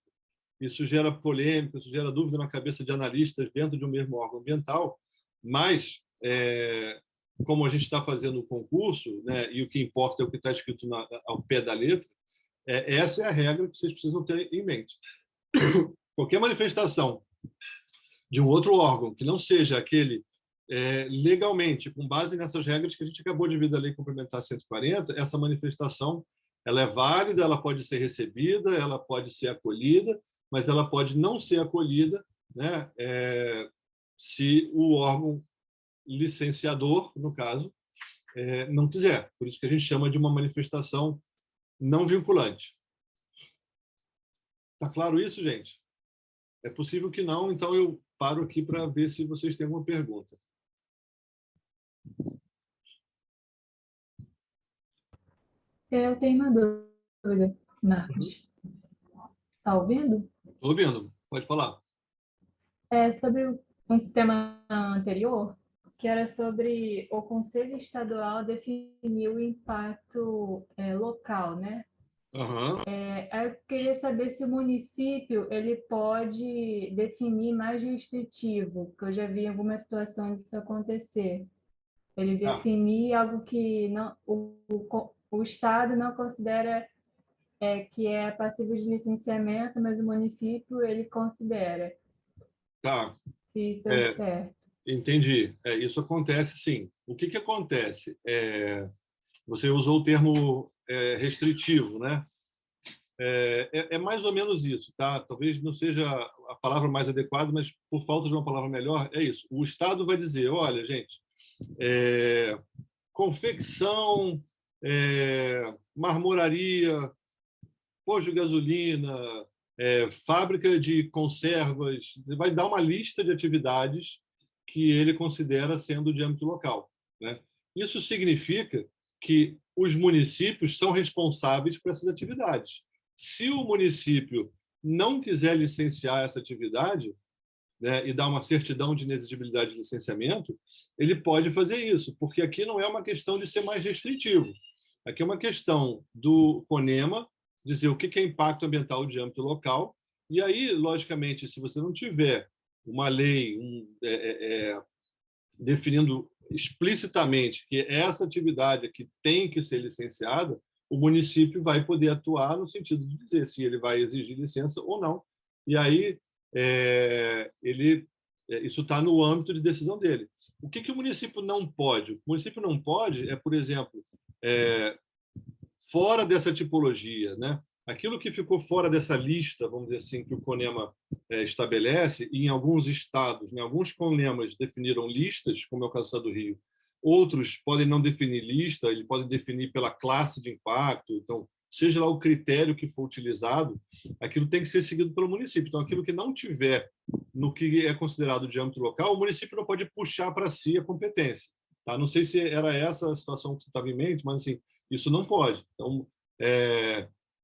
S1: isso gera polêmica, isso gera dúvida na cabeça de analistas dentro de um mesmo órgão ambiental, mas, como a gente está fazendo o concurso, né, e o que importa é o que está escrito ao pé da letra, essa é a regra que vocês precisam ter em mente. Qualquer manifestação de um outro órgão que não seja aquele legalmente, com base nessas regras que a gente acabou de ver da Lei Complementar 140, essa manifestação ela é válida, ela pode ser recebida, ela pode ser acolhida, mas ela pode não ser acolhida, né, se o órgão licenciador, no caso, não quiser. Por isso que a gente chama de uma manifestação não vinculante. Está claro isso, gente? É possível que não, então eu paro aqui para ver se vocês têm alguma pergunta.
S6: Eu tenho uma dúvida, Marcos. Está ouvindo?
S1: Estou ouvindo, pode falar.
S6: Sobre um tema anterior, que era sobre o Conselho Estadual definir o impacto local, né?
S1: Uhum.
S6: Eu queria saber se o município ele pode definir mais restritivo, porque eu já vi em algumas situações isso acontecer. Ele definir algo que não, o Estado não considera que é passivo de licenciamento, mas o município ele considera.
S1: Tá.
S6: Se isso é certo.
S1: Entendi. Isso acontece, sim. O que acontece? Você usou o termo restritivo, né? É mais ou menos isso, tá? Talvez não seja a palavra mais adequada, mas por falta de uma palavra melhor, é isso. O Estado vai dizer, olha, gente, confecção, marmoraria, posto de gasolina, fábrica de conservas, vai dar uma lista de atividades que ele considera sendo de âmbito local, né? Isso significa que os municípios são responsáveis por essas atividades. Se o município não quiser licenciar essa atividade, né, e dar uma certidão de inexigibilidade de licenciamento, ele pode fazer isso, porque aqui não é uma questão de ser mais restritivo. Aqui é uma questão do CONEMA dizer o que é impacto ambiental de âmbito local, e aí, logicamente, se você não tiver uma lei definindo explicitamente que essa atividade aqui tem que ser licenciada, o município vai poder atuar no sentido de dizer se ele vai exigir licença ou não. E aí, isso está no âmbito de decisão dele. O que o município não pode? O município não pode, por exemplo, fora dessa tipologia, né? Aquilo que ficou fora dessa lista, vamos dizer assim, que o CONEMA estabelece, e em alguns estados, né, alguns CONEMAs definiram listas, como é o caso do Estado do Rio, outros podem não definir lista, ele pode definir pela classe de impacto, então, seja lá o critério que for utilizado, aquilo tem que ser seguido pelo município. Então, aquilo que não tiver no que é considerado de âmbito local, o município não pode puxar para si a competência. Tá? Não sei se era essa a situação que você estava em mente, mas assim, isso não pode. Então,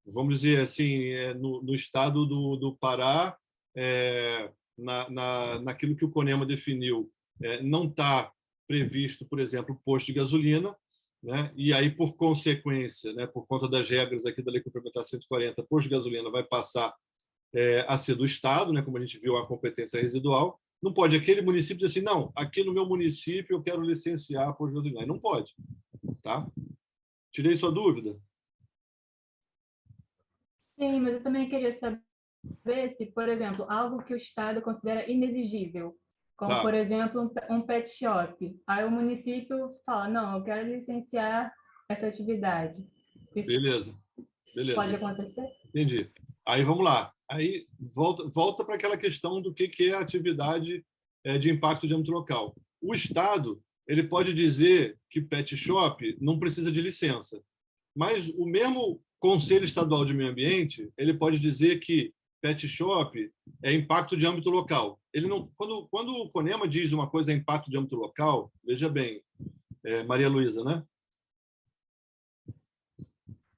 S1: vamos dizer assim, no estado do Pará, naquilo que o CONEMA definiu, não está previsto, por exemplo, posto de gasolina, né? E aí, por consequência, né, por conta das regras aqui da Lei Complementar 140, posto de gasolina vai passar a ser do Estado, né, como a gente viu, a competência residual. Não pode aquele município dizer assim, não, aqui no meu município eu quero licenciar posto de gasolina. Aí não pode. Tá? Tirei sua dúvida?
S6: Sim, mas eu também queria saber se, por exemplo, algo que o Estado considera inexigível, como, por exemplo, um pet shop. Aí o município fala, não, eu quero licenciar essa atividade. Isso
S1: Beleza.
S6: pode acontecer?
S1: Entendi. Aí vamos lá. Aí volta para aquela questão do que é a atividade de impacto de âmbito local. O Estado ele pode dizer que pet shop não precisa de licença, mas o mesmo Conselho Estadual de Meio Ambiente ele pode dizer que pet shop é impacto de âmbito local. Ele não, quando o CONEMA diz uma coisa é impacto de âmbito local, veja bem, Maria Luísa, né?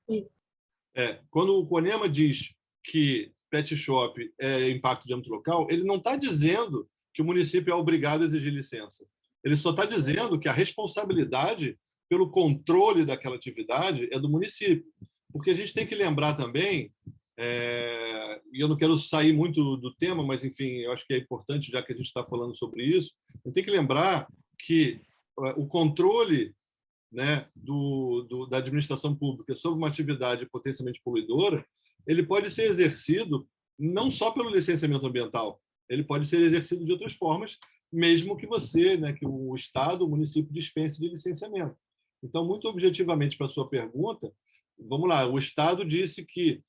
S6: Isso.
S1: Quando o CONEMA diz que pet shop é impacto de âmbito local, ele não está dizendo que o município é obrigado a exigir licença. Ele só está dizendo que a responsabilidade pelo controle daquela atividade é do município. Porque a gente tem que lembrar também, e eu não quero sair muito do tema, mas, enfim, eu acho que é importante, já que a gente está falando sobre isso, a gente tem que lembrar que o controle, né, da administração pública sobre uma atividade potencialmente poluidora, ele pode ser exercido não só pelo licenciamento ambiental, ele pode ser exercido de outras formas, mesmo que você, né, que o Estado, o município dispense de licenciamento. Então, muito objetivamente para a sua pergunta, vamos lá, o Estado disse que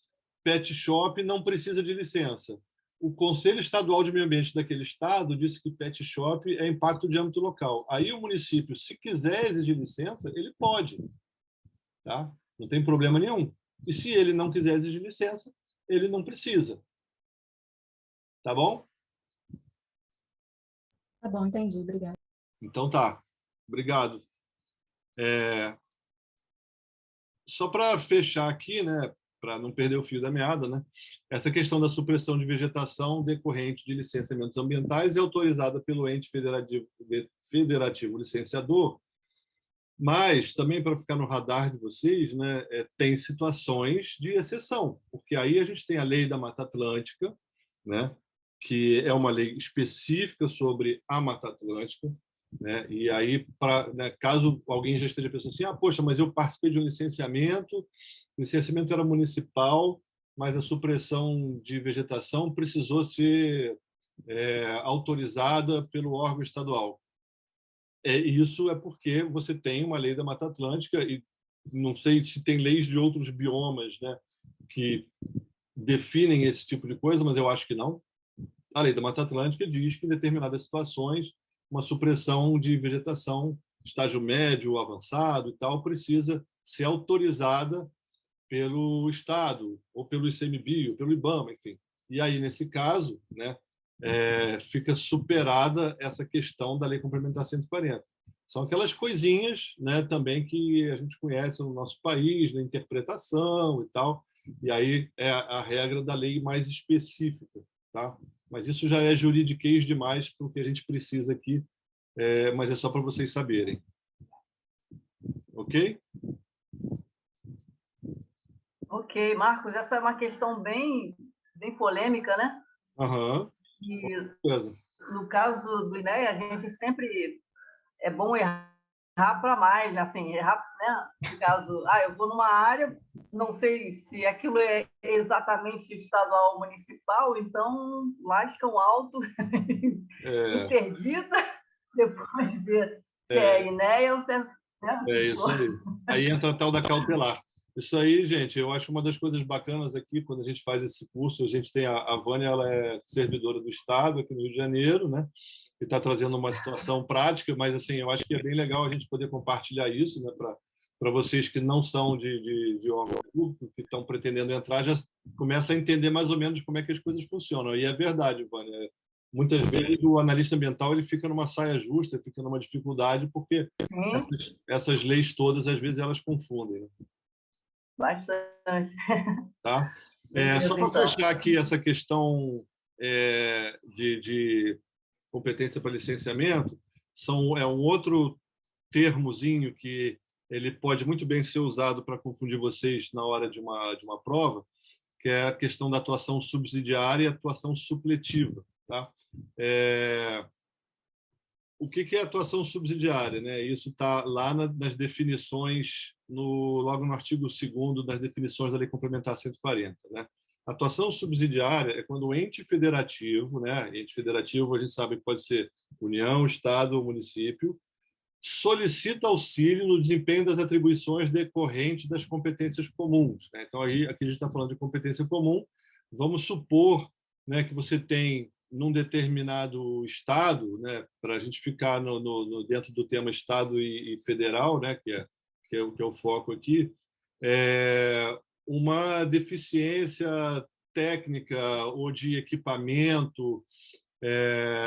S1: pet shop não precisa de licença. O Conselho Estadual de Meio Ambiente daquele estado disse que pet shop é impacto de âmbito local. Aí o município, se quiser exigir licença, ele pode. Tá? Não tem problema nenhum. E se ele não quiser exigir licença, ele não precisa. Tá bom?
S6: Tá bom, entendi. Obrigada.
S1: Então tá. Obrigado. Só para fechar aqui, né, para não perder o fio da meada, né, essa questão da supressão de vegetação decorrente de licenciamentos ambientais é autorizada pelo ente federativo licenciador, mas também para ficar no radar de vocês, né, tem situações de exceção, porque aí a gente tem a Lei da Mata Atlântica, né, que é uma lei específica sobre a Mata Atlântica, né? E aí, né, caso alguém já esteja pensando assim, poxa, mas eu participei de um licenciamento, o licenciamento era municipal, mas a supressão de vegetação precisou ser autorizada pelo órgão estadual. Isso é porque você tem uma lei da Mata Atlântica e não sei se tem leis de outros biomas, né, que definem esse tipo de coisa, mas eu acho que não. A lei da Mata Atlântica diz que em determinadas situações uma supressão de vegetação, estágio médio, avançado e tal, precisa ser autorizada pelo Estado, ou pelo ICMBio, pelo IBAMA, enfim. E aí, nesse caso, né, fica superada essa questão da Lei Complementar 140. São aquelas coisinhas, né, também que a gente conhece no nosso país, na interpretação e tal, e aí é a regra da lei mais específica, tá? Mas isso já é juridiquês demais para o que a gente precisa aqui, mas é só para vocês saberem. Ok?
S3: Ok, Marcos, essa é uma questão bem polêmica, né?
S1: Aham.
S3: E,
S1: Beleza.
S3: no caso do INEA, a gente sempre é bom errar para mais, né? Assim, errar, né? No caso, eu vou numa área, não sei se aquilo é exatamente estadual ou municipal, então lascam alto, interdita, depois ver se é INEA ou se é... Né?
S1: Isso aí. Aí entra a tal da cautelar. Isso aí, gente, eu acho uma das coisas bacanas aqui, quando a gente faz esse curso, a gente tem a Vânia, ela é servidora do Estado aqui no Rio de Janeiro, né? E está trazendo uma situação prática, mas assim, eu acho que é bem legal a gente poder compartilhar isso, né? Para vocês que não são de órgão público, que estão pretendendo entrar, já começa a entender mais ou menos como é que as coisas funcionam. E é verdade, Vânia. Muitas vezes o analista ambiental ele fica numa saia justa, fica numa dificuldade, porque essas leis todas, às vezes, elas confundem. Né?
S3: Bastante.
S1: Tá? Só para fechar aqui essa questão de competência para licenciamento, é um outro termozinho que ele pode muito bem ser usado para confundir vocês na hora de uma prova, que é a questão da atuação subsidiária e atuação supletiva. Tá? O que é atuação subsidiária? Né? Isso está lá nas definições, logo no artigo 2º das definições da Lei Complementar 140. Né? Atuação subsidiária é quando o ente federativo, né? Ente federativo a gente sabe que pode ser União, Estado ou município, solicita auxílio no desempenho das atribuições decorrentes das competências comuns. Né? Então, aqui a gente está falando de competência comum. Vamos supor, né, que você tem num determinado estado, né, para a gente ficar dentro do tema Estado e federal, né, que é o foco aqui, uma deficiência técnica ou de equipamento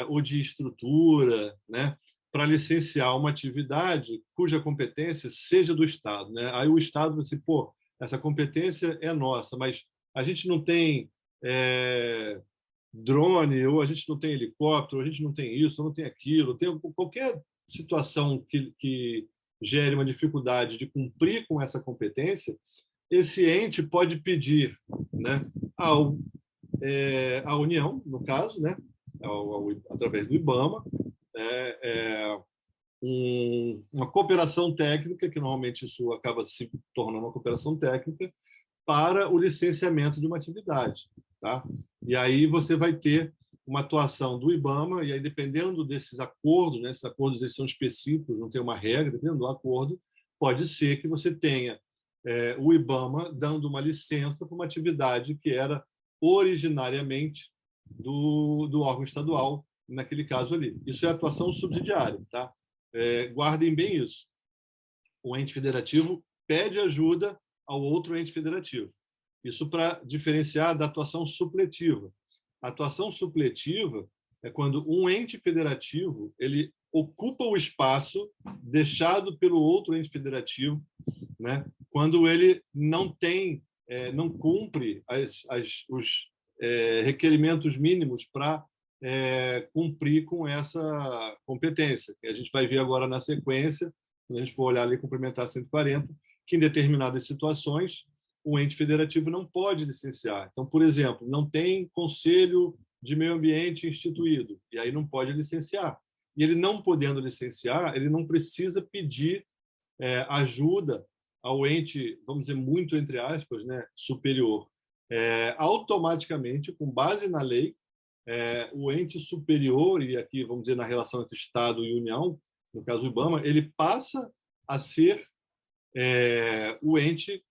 S1: ou de estrutura, né, para licenciar uma atividade cuja competência seja do Estado. Né? Aí o Estado vai dizer, essa competência é nossa, mas a gente não tem drone, ou a gente não tem helicóptero, ou a gente não tem isso, ou não tem aquilo, tem qualquer situação que gere uma dificuldade de cumprir com essa competência, esse ente pode pedir, né, à União, no caso, né, através do IBAMA, uma cooperação técnica, que normalmente isso acaba se tornando uma cooperação técnica, para o licenciamento de uma atividade. Tá? E aí você vai ter uma atuação do IBAMA, e aí, dependendo desses acordos, né, esses acordos eles são específicos, não tem uma regra, dependendo do acordo, pode ser que você tenha o IBAMA dando uma licença para uma atividade que era originariamente do órgão estadual, naquele caso ali. Isso é atuação subsidiária. Tá? Guardem bem isso. O ente federativo pede ajuda ao outro ente federativo. Isso para diferenciar da atuação supletiva. A atuação supletiva é quando um ente federativo ele ocupa o espaço deixado pelo outro ente federativo, né? Quando ele não cumpre os requerimentos mínimos para cumprir com essa competência. A gente vai ver agora na sequência, quando a gente for olhar a Lei Complementar 140, que em determinadas situações o ente federativo não pode licenciar. Então, por exemplo, não tem conselho de meio ambiente instituído, e aí não pode licenciar. E ele não podendo licenciar, ele não precisa pedir ajuda ao ente, vamos dizer, muito entre aspas, né, superior. Automaticamente, com base na lei, o ente superior, e aqui vamos dizer na relação entre Estado e União, no caso do IBAMA, ele passa a ser o ente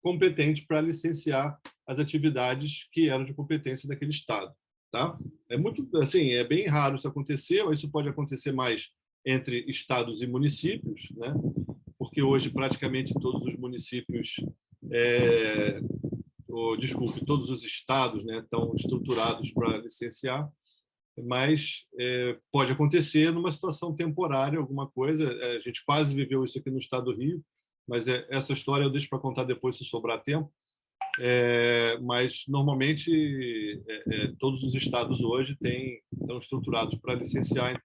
S1: competente para licenciar as atividades que eram de competência daquele Estado. Tá? É muito, assim, é bem raro isso acontecer, mas isso pode acontecer mais entre estados e municípios, né? Porque hoje praticamente todos os municípios, desculpe, todos os estados, né, estão estruturados para licenciar, mas pode acontecer numa situação temporária, alguma coisa. A gente quase viveu isso aqui no estado do Rio, mas essa história eu deixo para contar depois se sobrar tempo. Mas normalmente todos os estados hoje estão estruturados para licenciar.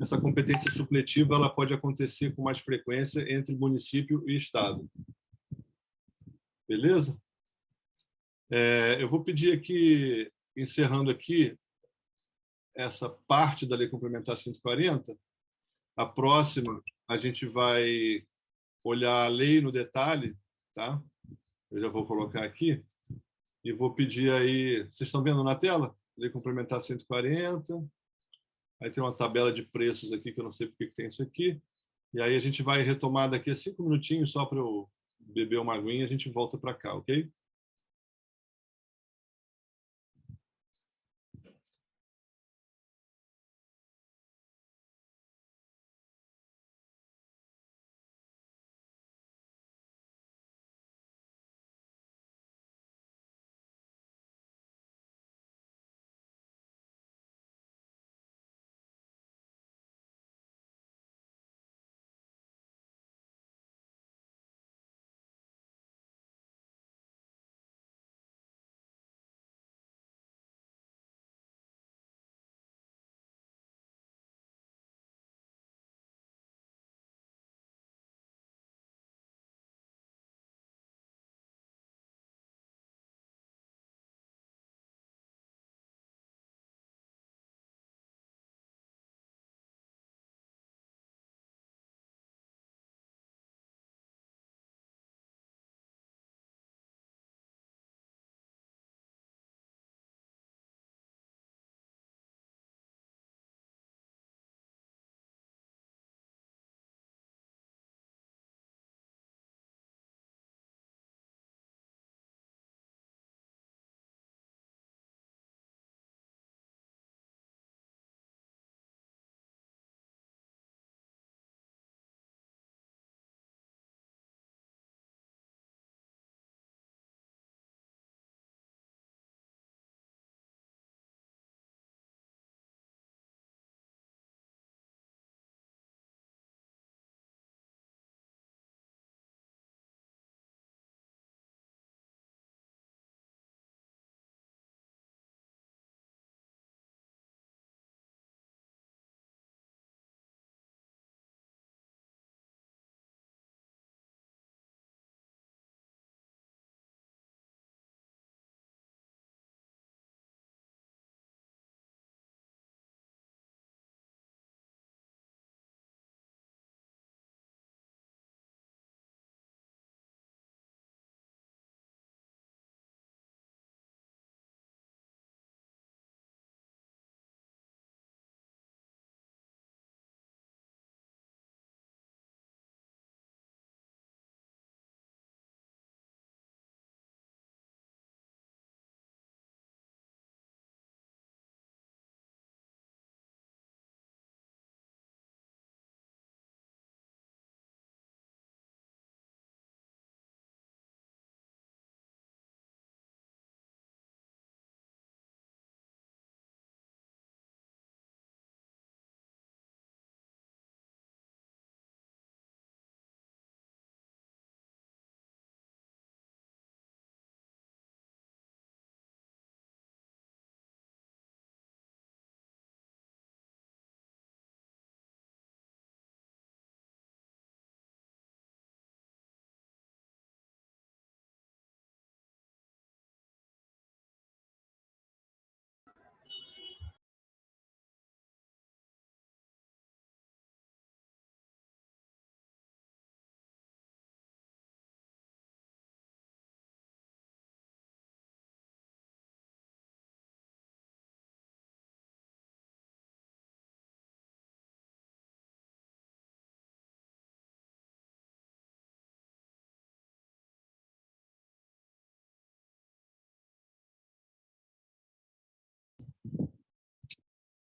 S1: Essa competência supletiva ela pode acontecer com mais frequência entre município e estado. Beleza? Eu vou pedir aqui, encerrando aqui essa parte da Lei Complementar 140. A próxima a gente vai olhar a lei no detalhe, tá? Eu já vou colocar aqui e vou pedir aí, vocês estão vendo na tela? Lei Complementar 140. Aí tem uma tabela de preços aqui, que eu não sei porque que tem isso aqui. E aí a gente vai retomar daqui a 5 minutinhos, só para eu beber uma aguinha, e a gente volta para cá, ok?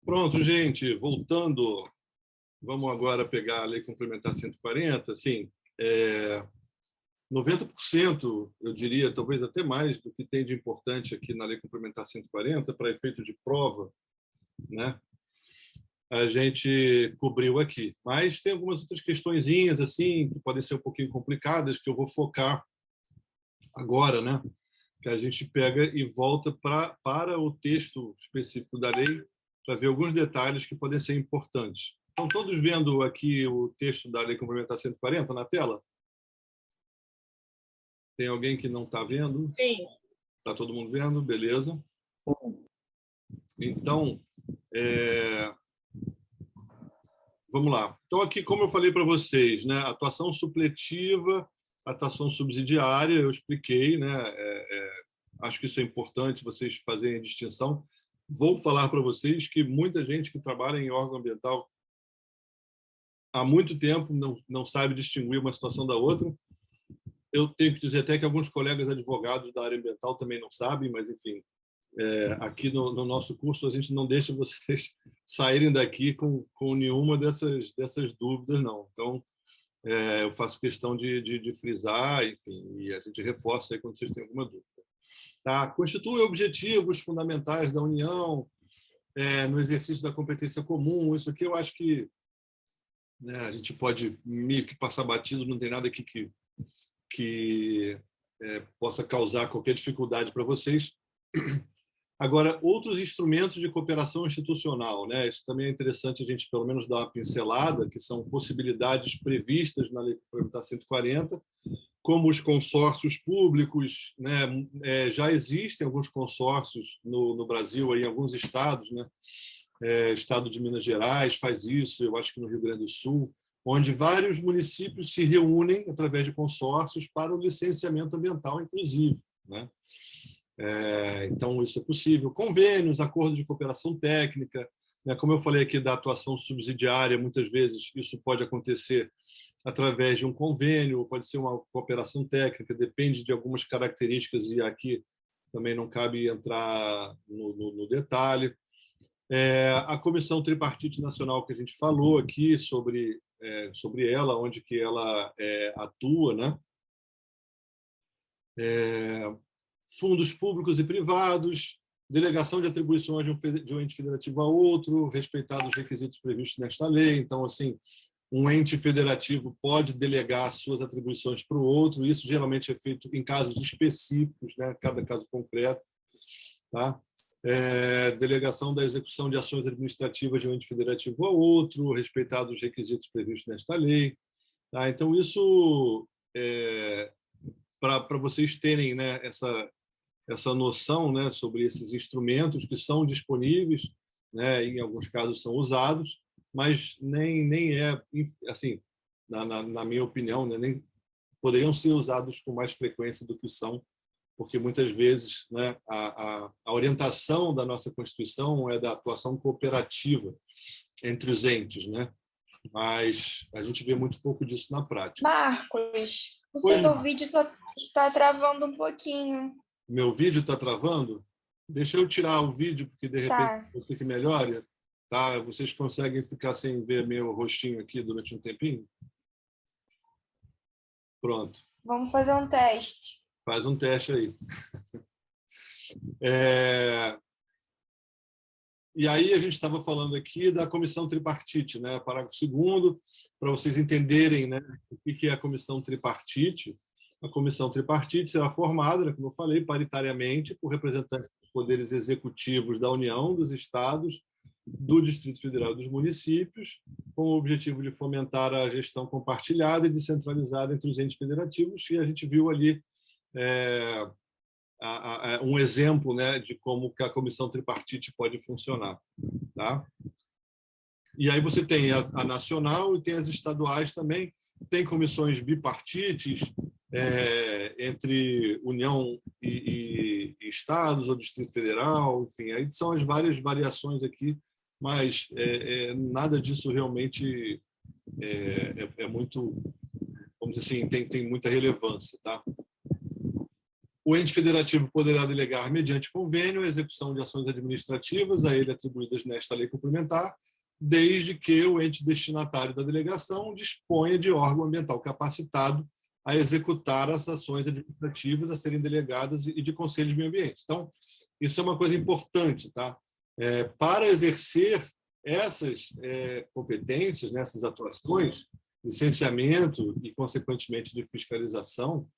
S1: Pronto, gente, voltando, vamos agora pegar a Lei Complementar 140. Sim, 90%, eu diria, talvez até mais, do que tem de importante aqui na Lei Complementar 140, para efeito de prova, né? A gente cobriu aqui. Mas tem algumas outras questõezinhas, assim, que podem ser um pouquinho complicadas, que eu vou focar agora, né? Que a gente pega e volta para o texto específico da lei, para ver alguns detalhes que podem ser importantes. Estão todos vendo aqui o texto da Lei Complementar 140 na tela? Tem alguém que não está vendo?
S5: Sim.
S1: Está todo mundo vendo? Beleza. Então, vamos lá. Então, aqui, como eu falei para vocês, né, atuação supletiva, atuação subsidiária, eu expliquei, né, acho que isso é importante vocês fazerem a distinção. Vou falar para vocês que muita gente que trabalha em órgão ambiental há muito tempo não sabe distinguir uma situação da outra. Eu tenho que dizer até que alguns colegas advogados da área ambiental também não sabem, mas, enfim, aqui no nosso curso a gente não deixa vocês saírem daqui com nenhuma dessas dúvidas, não. Então, eu faço questão de frisar, enfim, e a gente reforça aí quando vocês têm alguma dúvida. Tá? Constitui objetivos fundamentais da União no exercício da competência comum. Isso aqui eu acho que, né, a gente pode meio que passar batido, não tem nada aqui que possa causar qualquer dificuldade para vocês. Agora, outros instrumentos de cooperação institucional, né? Isso também é interessante a gente, pelo menos, dar uma pincelada, que são possibilidades previstas na Lei Complementar 140, como os consórcios públicos, né? Já existem alguns consórcios no Brasil, aí, em alguns estados, né? Estado de Minas Gerais faz isso, eu acho que no Rio Grande do Sul, onde vários municípios se reúnem através de consórcios para o licenciamento ambiental, inclusive, né? Então, isso é possível. Convênios, acordos de cooperação técnica, né? Como eu falei aqui da atuação subsidiária, muitas vezes isso pode acontecer através de um convênio, pode ser uma cooperação técnica, depende de algumas características, e aqui também não cabe entrar no detalhe. A Comissão Tripartite Nacional, que a gente falou aqui sobre ela, onde que ela atua, né? Fundos públicos e privados, delegação de atribuições de um ente federativo a outro, respeitados os requisitos previstos nesta lei. Então, assim, um ente federativo pode delegar suas atribuições para o outro. Isso geralmente é feito em casos específicos, né? Cada caso concreto, tá? Delegação da execução de ações administrativas de um ente federativo a outro, respeitados os requisitos previstos nesta lei, tá? Então, isso para vocês terem, né, essa noção, né, sobre esses instrumentos que são disponíveis, né, em alguns casos são usados, mas nem assim, na minha opinião, né, nem poderiam ser usados com mais frequência do que são, porque muitas vezes, né, a orientação da nossa Constituição é da atuação cooperativa entre os entes, né? Mas a gente vê muito pouco disso na prática.
S7: Marcos, o seu vídeo está travando um pouquinho.
S1: Meu vídeo está travando? Deixa eu tirar o vídeo, porque de repente eu que melhore. Tá? Vocês conseguem ficar sem ver meu rostinho aqui durante um tempinho? Pronto.
S7: Vamos fazer um teste.
S1: Faz um teste aí. E aí a gente estava falando aqui da comissão tripartite, né? Parágrafo 2º, para vocês entenderem, né, o que é a comissão tripartite. A comissão tripartite será formada, né, como eu falei, paritariamente por representantes dos poderes executivos da União, dos estados, do Distrito Federal e dos municípios, com o objetivo de fomentar a gestão compartilhada e descentralizada entre os entes federativos. E a gente viu ali um exemplo, né, de como que a comissão tripartite pode funcionar, tá? E aí você tem a nacional e tem as estaduais também. Tem comissões bipartites entre União e estados ou Distrito Federal, enfim, aí são as várias variações aqui, mas nada disso realmente é muito, vamos dizer assim, tem muita relevância, tá? O ente federativo poderá delegar, mediante convênio, a execução de ações administrativas a ele atribuídas nesta lei complementar, desde que o ente destinatário da delegação disponha de órgão ambiental capacitado a executar as ações administrativas a serem delegadas e de conselho de meio ambiente. Então, isso é uma coisa importante, tá? Para exercer essas competências, essas atuações, licenciamento e, consequentemente, de fiscalização,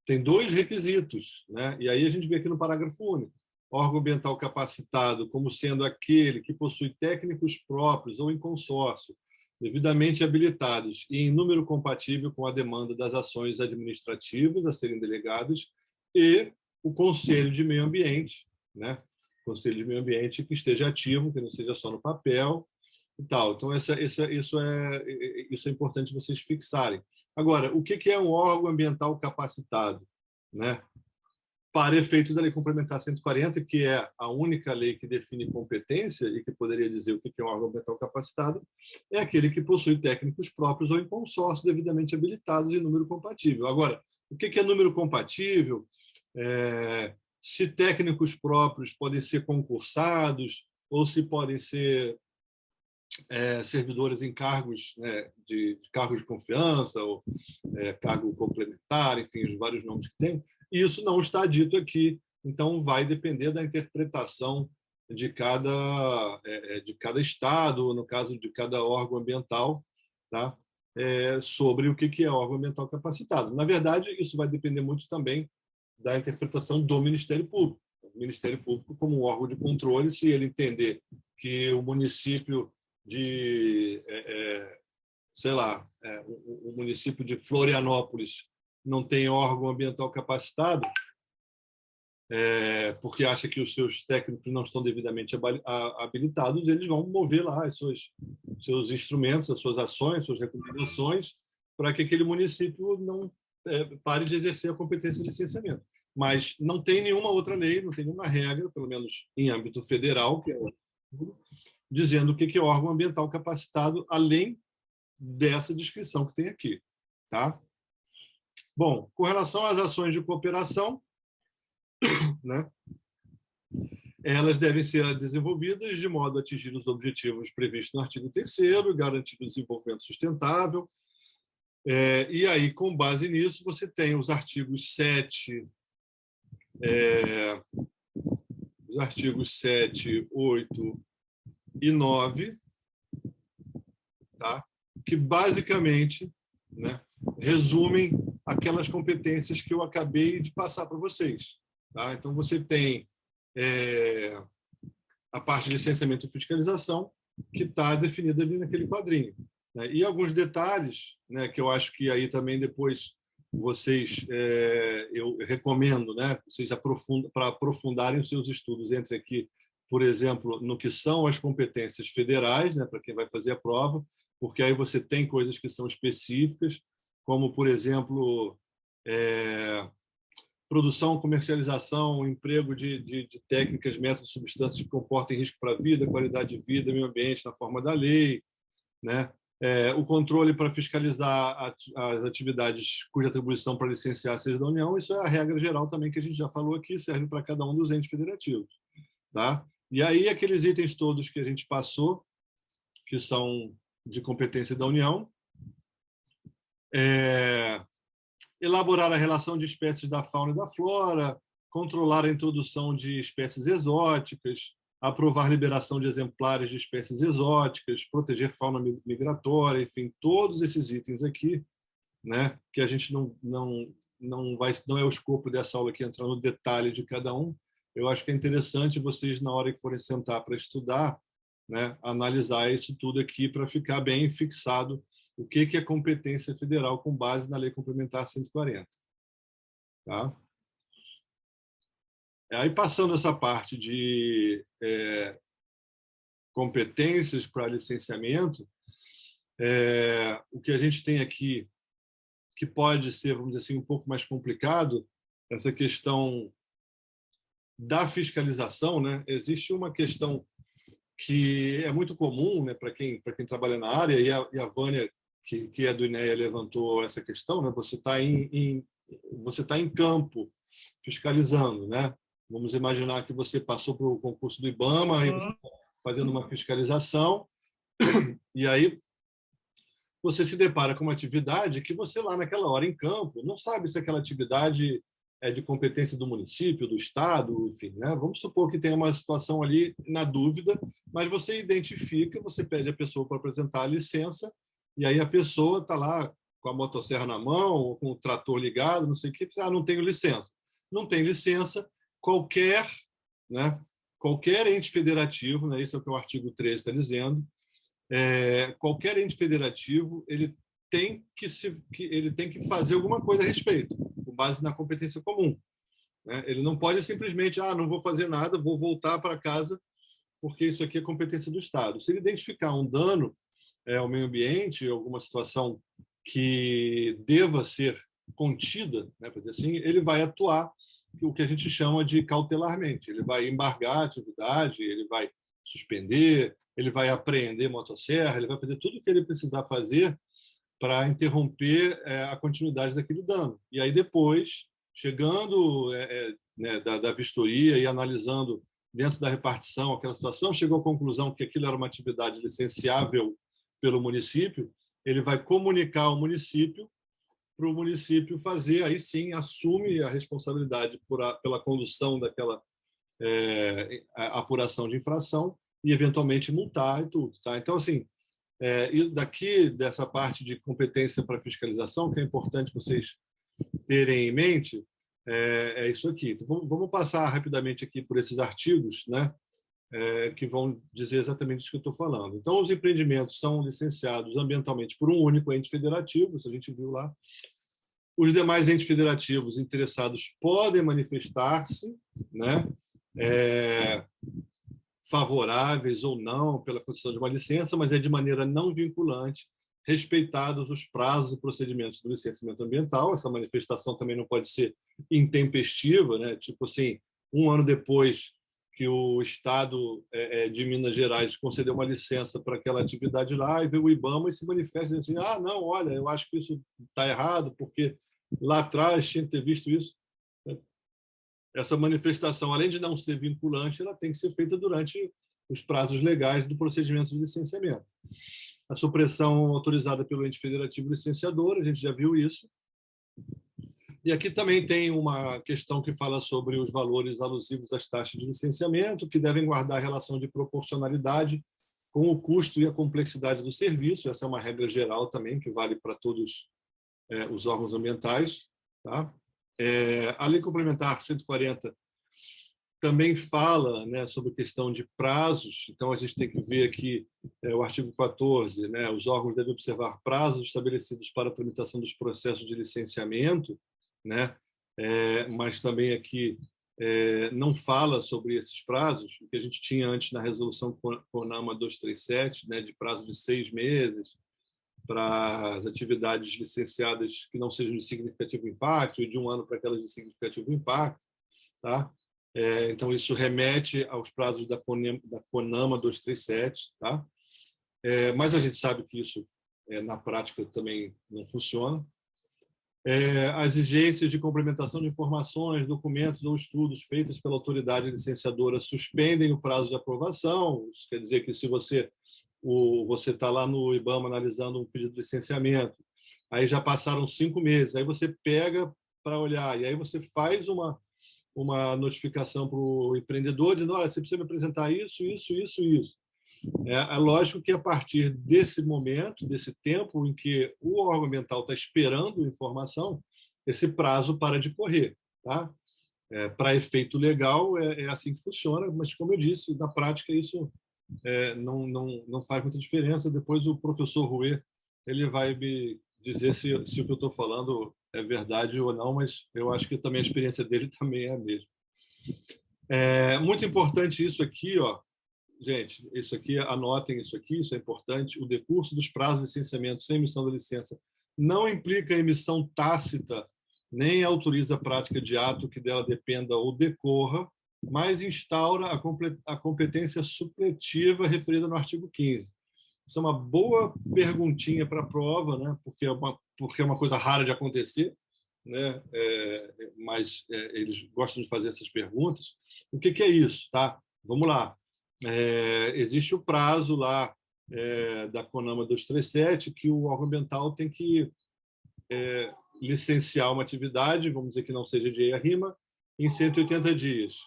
S1: tem 2 requisitos, né? E aí a gente vê aqui no parágrafo único. Órgão ambiental capacitado como sendo aquele que possui técnicos próprios ou em consórcio, devidamente habilitados e em número compatível com a demanda das ações administrativas a serem delegadas, e o Conselho de Meio Ambiente, né? Conselho de Meio Ambiente que esteja ativo, que não seja só no papel e tal. Então, isso é importante vocês fixarem. Agora, o que é um órgão ambiental capacitado, né? Para efeito da Lei Complementar 140, que é a única lei que define competência e que poderia dizer o que é um órgão ambiental capacitado, é aquele que possui técnicos próprios ou em consórcio devidamente habilitados em número compatível. Agora, o que é número compatível? Se técnicos próprios podem ser concursados ou se podem ser servidores em cargos, né, de cargos de confiança ou cargo complementar, enfim, os vários nomes que tem. E isso não está dito aqui, então vai depender da interpretação de cada estado, no caso de cada órgão ambiental, tá? Sobre o que é órgão ambiental capacitado. Na verdade, isso vai depender muito também da interpretação do Ministério Público. O Ministério Público, como um órgão de controle, se ele entender que o município o município de Florianópolis não tem órgão ambiental capacitado, porque acha que os seus técnicos não estão devidamente habilitados, eles vão mover lá seus instrumentos, as suas ações, suas recomendações, para que aquele município não pare de exercer a competência de licenciamento. Mas não tem nenhuma outra lei, não tem nenhuma regra, pelo menos em âmbito federal, que é dizendo o que é órgão ambiental capacitado, além dessa descrição que tem aqui. Tá? Bom, com relação às ações de cooperação, né, elas devem ser desenvolvidas de modo a atingir os objetivos previstos no artigo 3º, garantir o desenvolvimento sustentável. E aí, com base nisso, você tem os artigos 7, 8 e 9, tá? Que basicamente, né, resumem aquelas competências que eu acabei de passar para vocês. Tá? Então, você tem a parte de licenciamento e fiscalização, que está definida ali naquele quadrinho. Né? E alguns detalhes, né, que eu acho que aí também depois vocês, eu recomendo, né, vocês para aprofundarem os seus estudos, entre aqui, por exemplo, no que são as competências federais, né, para quem vai fazer a prova, porque aí você tem coisas que são específicas, como, por exemplo, produção, comercialização, emprego de técnicas, métodos, substâncias que comportem risco para a vida, qualidade de vida, meio ambiente na forma da lei, né? O controle para fiscalizar as atividades cuja atribuição para licenciar seja da União, isso é a regra geral também que a gente já falou aqui, serve para cada um dos entes federativos. Tá? E aí, aqueles itens todos que a gente passou, que são de competência da União, elaborar a relação de espécies da fauna e da flora, controlar a introdução de espécies exóticas, aprovar liberação de exemplares de espécies exóticas, proteger fauna migratória, enfim, todos esses itens aqui, né, que a gente não é o escopo dessa aula aqui entrar no detalhe de cada um. Eu acho que é interessante vocês, na hora que forem sentar para estudar, né, analisar isso tudo aqui para ficar bem fixado o que é competência federal com base na Lei Complementar 140. Tá? Aí, passando essa parte de competências para licenciamento, o que a gente tem aqui, que pode ser, vamos dizer assim, um pouco mais complicado, essa questão da fiscalização, né? Existe uma questão que é muito comum, né, para quem trabalha na área, e a Vânia, que é do INEA, levantou essa questão, né? Você está em campo, fiscalizando, né? Vamos imaginar que você passou para o concurso do IBAMA, aí você está fazendo uma fiscalização, e aí você se depara com uma atividade que você lá naquela hora em campo não sabe se aquela atividade é de competência do município, do estado, enfim, né? Vamos supor que tenha uma situação ali na dúvida, mas você identifica, você pede a pessoa para apresentar a licença, e aí a pessoa está lá com a motosserra na mão, ou com o trator ligado, não sei o que, não tenho licença. Não tem licença, qualquer, né, qualquer ente federativo, né, isso é o que o artigo 13 está dizendo, qualquer ente federativo ele tem que fazer alguma coisa a respeito, com base na competência comum, né? Ele não pode simplesmente, não vou fazer nada, vou voltar para casa, porque isso aqui é competência do Estado. Se ele identificar um dano ao meio ambiente, alguma situação que deva ser contida, né, para dizer assim, ele vai atuar o que a gente chama de cautelarmente. Ele vai embargar a atividade, ele vai suspender, ele vai apreender motosserra, ele vai fazer tudo o que ele precisar fazer para interromper a continuidade daquele dano. E aí depois, chegando né, da vistoria e analisando dentro da repartição aquela situação, chegou à conclusão que aquilo era uma atividade licenciável pelo município, ele vai comunicar ao município para o município fazer, aí sim, assume a responsabilidade pela condução daquela apuração de infração e, eventualmente, multar e tudo. Tá? Então, assim, e daqui, dessa parte de competência para fiscalização, que é importante vocês terem em mente, é isso aqui. Então, vamos passar rapidamente aqui por esses artigos, né, que vão dizer exatamente isso que eu estou falando. Então, os empreendimentos são licenciados ambientalmente por um único ente federativo, isso a gente viu lá. Os demais entes federativos interessados podem manifestar-se, né, favoráveis ou não pela concessão de uma licença, mas é de maneira não vinculante, respeitados os prazos e procedimentos do licenciamento ambiental. Essa manifestação também não pode ser intempestiva, né? Tipo assim, um ano depois que o Estado de Minas Gerais concedeu uma licença para aquela atividade lá, e vê o IBAMA e se manifesta assim, não, olha, eu acho que isso está errado, porque lá atrás tinha que ter visto isso. Essa manifestação, além de não ser vinculante, ela tem que ser feita durante os prazos legais do procedimento de licenciamento. A supressão autorizada pelo ente federativo licenciador, a gente já viu isso. E aqui também tem uma questão que fala sobre os valores alusivos às taxas de licenciamento, que devem guardar relação de proporcionalidade com o custo e a complexidade do serviço. Essa é uma regra geral também, que vale para todos os órgãos ambientais. Tá? A Lei Complementar 140 também fala, né, sobre questão de prazos. Então, a gente tem que ver aqui o artigo 14, né, os órgãos devem observar prazos estabelecidos para a tramitação dos processos de licenciamento, né, mas também aqui não fala sobre esses prazos, o que a gente tinha antes na resolução CONAMA 237, né, de prazo de 6 meses, para as atividades licenciadas que não sejam de significativo impacto e de 1 ano para aquelas de significativo impacto. Tá? Então, isso remete aos prazos da CONAMA 237. Tá? Mas a gente sabe que isso, na prática, também não funciona. As exigências de complementação de informações, documentos ou estudos feitos pela autoridade licenciadora suspendem o prazo de aprovação. Isso quer dizer que se você está lá no IBAMA analisando um pedido de licenciamento, aí já passaram 5 meses, aí você pega para olhar, e aí você faz uma notificação para o empreendedor, dizendo, olha, você precisa me apresentar isso, isso, isso, isso. É lógico que a partir desse momento, desse tempo em que o órgão ambiental está esperando informação, esse prazo para de correr. Tá? Para efeito legal, é assim que funciona, mas, como eu disse, na prática isso não faz muita diferença. Depois o professor Rouet ele vai me dizer se o que eu estou falando é verdade ou não, mas eu acho que também a experiência dele também é a mesma. Muito importante isso aqui, ó, gente, isso aqui, anotem isso aqui, isso é importante. O decurso dos prazos de licenciamento sem emissão da licença não implica emissão tácita, nem autoriza a prática de ato que dela dependa ou decorra, mas instaura a competência supletiva referida no artigo 15. Isso é uma boa perguntinha para a prova, né? Porque é uma coisa rara de acontecer, né? Mas eles gostam de fazer essas perguntas. O que é isso? Tá? Vamos lá. Existe o prazo lá da CONAMA 237 que o órgão ambiental tem que licenciar uma atividade, vamos dizer que não seja de EIA-RIMA, em 180 dias.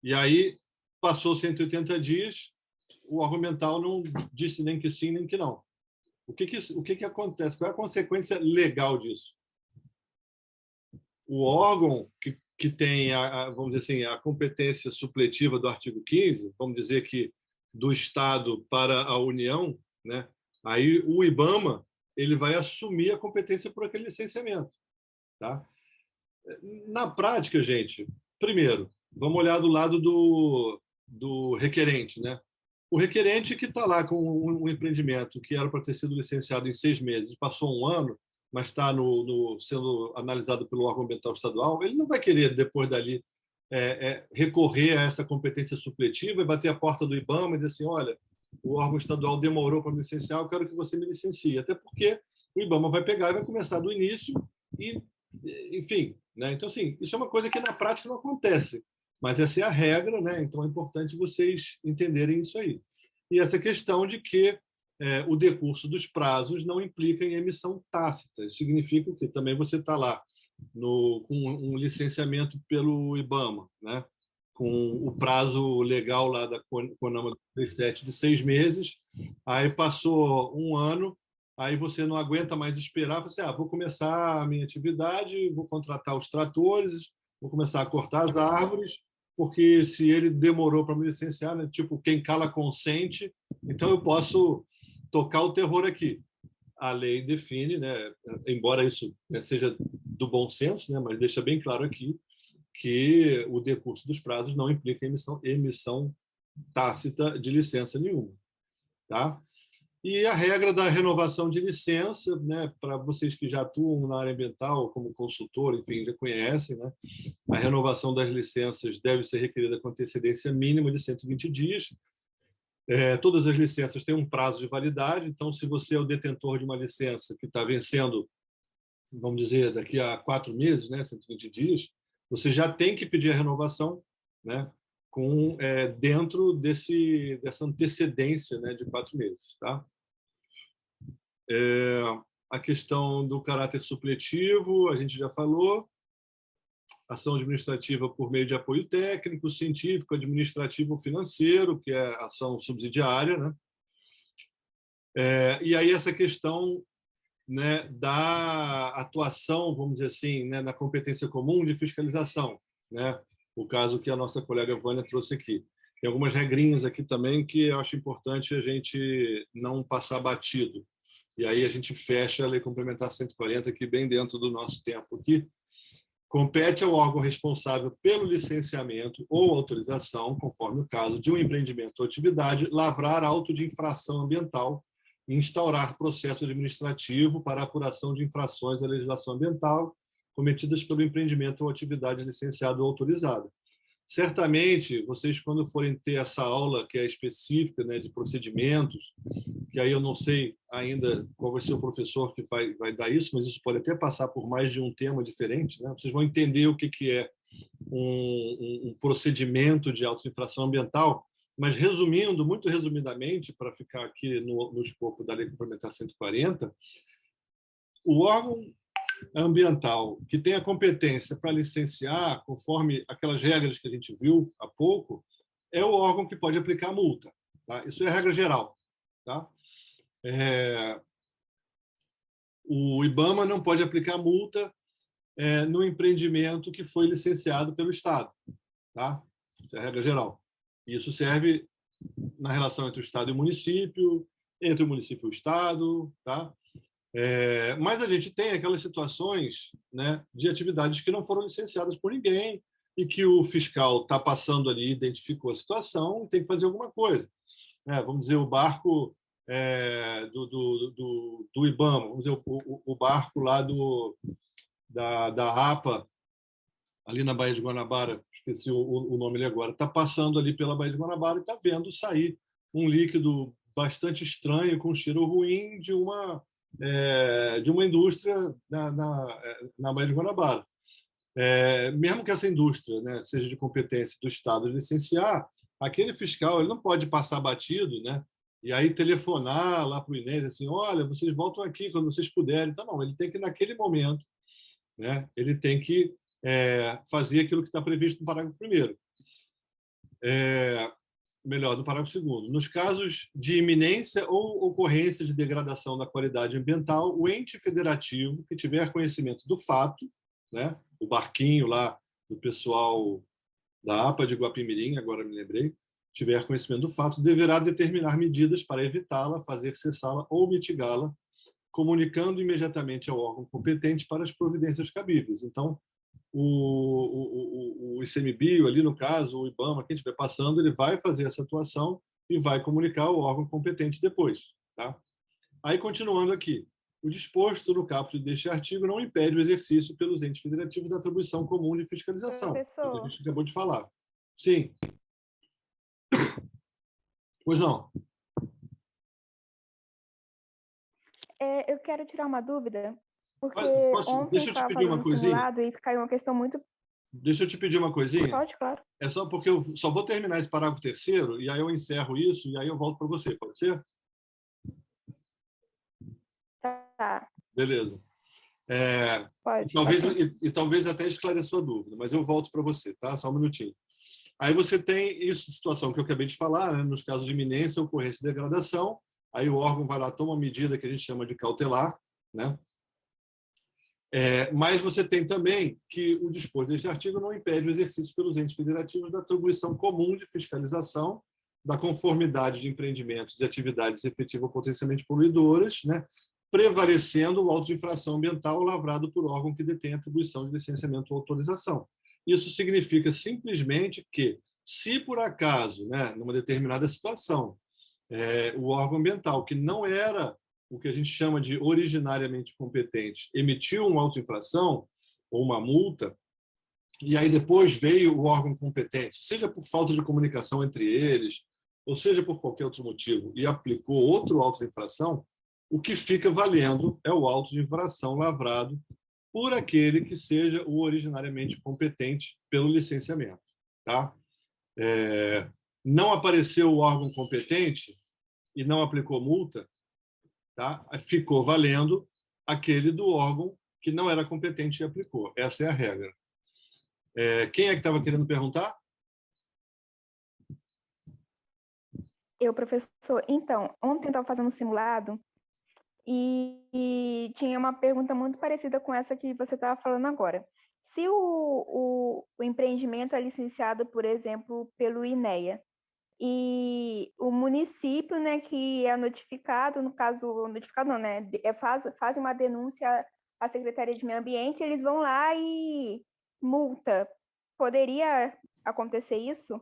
S1: E aí, passou 180 dias, o órgão ambiental não disse nem que sim, nem que não. O que acontece? Qual é a consequência legal disso? O órgão que tem, vamos dizer assim, a competência supletiva do artigo 15, vamos dizer que do Estado para a União, né? Aí o IBAMA ele vai assumir a competência por aquele licenciamento. Tá? Na prática, gente, primeiro, vamos olhar do lado do requerente. Né? O requerente que está lá com um empreendimento que era para ter sido licenciado em 6 meses, passou um ano, mas está sendo analisado pelo órgão ambiental estadual, ele não vai querer, depois dali, recorrer a essa competência supletiva e bater a porta do IBAMA e dizer assim, olha, o órgão estadual demorou para me licenciar, eu quero que você me licencie. Até porque o IBAMA vai pegar e vai começar do início e, enfim. Né? Então, assim, isso é uma coisa que na prática não acontece, mas essa é a regra, né? Então é importante vocês entenderem isso aí. E essa questão de que o decurso dos prazos não implica em emissão tácita. Isso significa que também você está lá com um licenciamento pelo IBAMA, né? Com o prazo legal lá da CONAMA 37 de 6 meses, aí passou um ano, aí você não aguenta mais esperar, você vou começar a minha atividade, vou contratar os tratores, vou começar a cortar as árvores, porque se ele demorou para me licenciar, né, tipo, quem cala consente, então eu posso tocar o terror aqui. A lei define, né, embora isso seja do bom senso, né, mas deixa bem claro aqui que o decurso dos prazos não implica emissão tácita de licença nenhuma. Tá? E a regra da renovação de licença, né, para vocês que já atuam na área ambiental, como consultor, enfim, já conhecem, né, a renovação das licenças deve ser requerida com antecedência mínima de 120 dias. Todas as licenças têm um prazo de validade, então, se você é o detentor de uma licença que está vencendo, vamos dizer, daqui a 4 meses, né, 120 dias, você já tem que pedir a renovação, né, dentro dessa antecedência, né, de 4 meses. Tá? A questão do caráter supletivo, a gente já falou. Ação administrativa por meio de apoio técnico, científico, administrativo, financeiro, que é ação subsidiária. Né? E aí essa questão, né, da atuação, vamos dizer assim, né, na competência comum de fiscalização, né? O caso que a nossa colega Vânia trouxe aqui. Tem algumas regrinhas aqui também que eu acho importante a gente não passar batido. E aí a gente fecha a Lei Complementar 140 aqui bem dentro do nosso tempo aqui. Compete ao órgão responsável pelo licenciamento ou autorização, conforme o caso, de um empreendimento ou atividade, lavrar auto de infração ambiental e instaurar processo administrativo para apuração de infrações à legislação ambiental cometidas pelo empreendimento ou atividade licenciada ou autorizada. Certamente, vocês, quando forem ter essa aula que é específica, né, de procedimentos, que aí eu não sei ainda qual vai ser o professor que vai dar isso, mas isso pode até passar por mais de um tema diferente, né? Vocês vão entender o que é um procedimento de autoinfração ambiental, mas resumindo, muito resumidamente, para ficar aqui no escopo da Lei Complementar 140, o órgão ambiental que tem a competência para licenciar, conforme aquelas regras que a gente viu há pouco, é o órgão que pode aplicar a multa. Tá? Isso é a regra geral. Tá? O IBAMA não pode aplicar multa no empreendimento que foi licenciado pelo Estado. Tá? Isso é a regra geral. Isso serve na relação entre o Estado e o município, entre o município e o Estado. Tá? Mas a gente tem aquelas situações, né, de atividades que não foram licenciadas por ninguém e que o fiscal está passando ali, identificou a situação e tem que fazer alguma coisa. Vamos dizer, o barco do IBAMA, vamos dizer, o barco lá da APA, ali na Baía de Guanabara, esqueci o nome ali agora, está passando ali pela Baía de Guanabara e está vendo sair um líquido bastante estranho, com cheiro ruim, de uma de uma indústria na Baía de Guanabara. Mesmo que essa indústria, né, seja de competência do Estado de licenciar, aquele fiscal ele não pode passar batido, né, e aí telefonar lá para o INEA assim, olha, vocês voltam aqui quando vocês puderem. Então, não, ele tem que, naquele momento, né, ele tem que fazer aquilo que está previsto no parágrafo 1º. Melhor, do parágrafo 2º. Nos casos de iminência ou ocorrência de degradação da qualidade ambiental, o ente federativo que tiver conhecimento do fato, né, o barquinho lá do pessoal da APA de Guapimirim, agora me lembrei, tiver conhecimento do fato, deverá determinar medidas para evitá-la, fazer cessá-la ou mitigá-la, comunicando imediatamente ao órgão competente para as providências cabíveis. Então, o ICMBio, ali no caso, o IBAMA, quem estiver passando, ele vai fazer essa atuação e vai comunicar ao órgão competente depois. Tá? Aí, continuando aqui, o disposto no caput deste artigo não impede o exercício pelos entes federativos da atribuição comum de fiscalização, que a gente acabou de falar. Sim. Pois não.
S8: Eu quero tirar uma dúvida, porque ontem
S1: deixa eu te pedir uma coisinha.
S8: Simulado e caiu uma questão muito...
S1: Deixa eu te pedir uma coisinha.
S8: Pode, claro.
S1: É só porque eu só vou terminar esse parágrafo 3º e aí eu encerro isso e aí eu volto para você. Pode ser?
S8: Tá.
S1: Beleza.
S8: Pode.
S1: Talvez até esclareça a sua dúvida, mas eu volto para você, tá? Só um minutinho. Aí você tem isso, situação que eu acabei de falar, né? Nos casos de iminência, ocorrência e degradação, aí o órgão vai lá, toma uma medida que a gente chama de cautelar, né? Mas você tem também que o disposto deste artigo não impede o exercício pelos entes federativos da atribuição comum de fiscalização da conformidade de empreendimentos e atividades efetivas ou potencialmente poluidoras, né? Prevalecendo o auto de infração ambiental lavrado por órgão que detém atribuição de licenciamento ou autorização. Isso significa simplesmente que, se por acaso, né, numa determinada situação, o órgão ambiental, que não era o que a gente chama de originariamente competente, emitiu uma auto-infração ou uma multa, e aí depois veio o órgão competente, seja por falta de comunicação entre eles, ou seja por qualquer outro motivo, e aplicou outro auto-infração, o que fica valendo é o auto de infração lavrado por aquele que seja o originariamente competente pelo licenciamento. Tá? Não apareceu o órgão competente e não aplicou multa, tá? Ficou valendo aquele do órgão que não era competente e aplicou. Essa é a regra. Quem é que estava querendo perguntar?
S8: Eu, professor. Então, ontem eu estava fazendo um simulado e tinha uma pergunta muito parecida com essa que você estava falando agora. Se o empreendimento é licenciado, por exemplo, pelo INEA, e o município, né, que é notificado, no caso, notificado não, né, faz uma denúncia à Secretaria de Meio Ambiente, eles vão lá e multa. Poderia acontecer isso?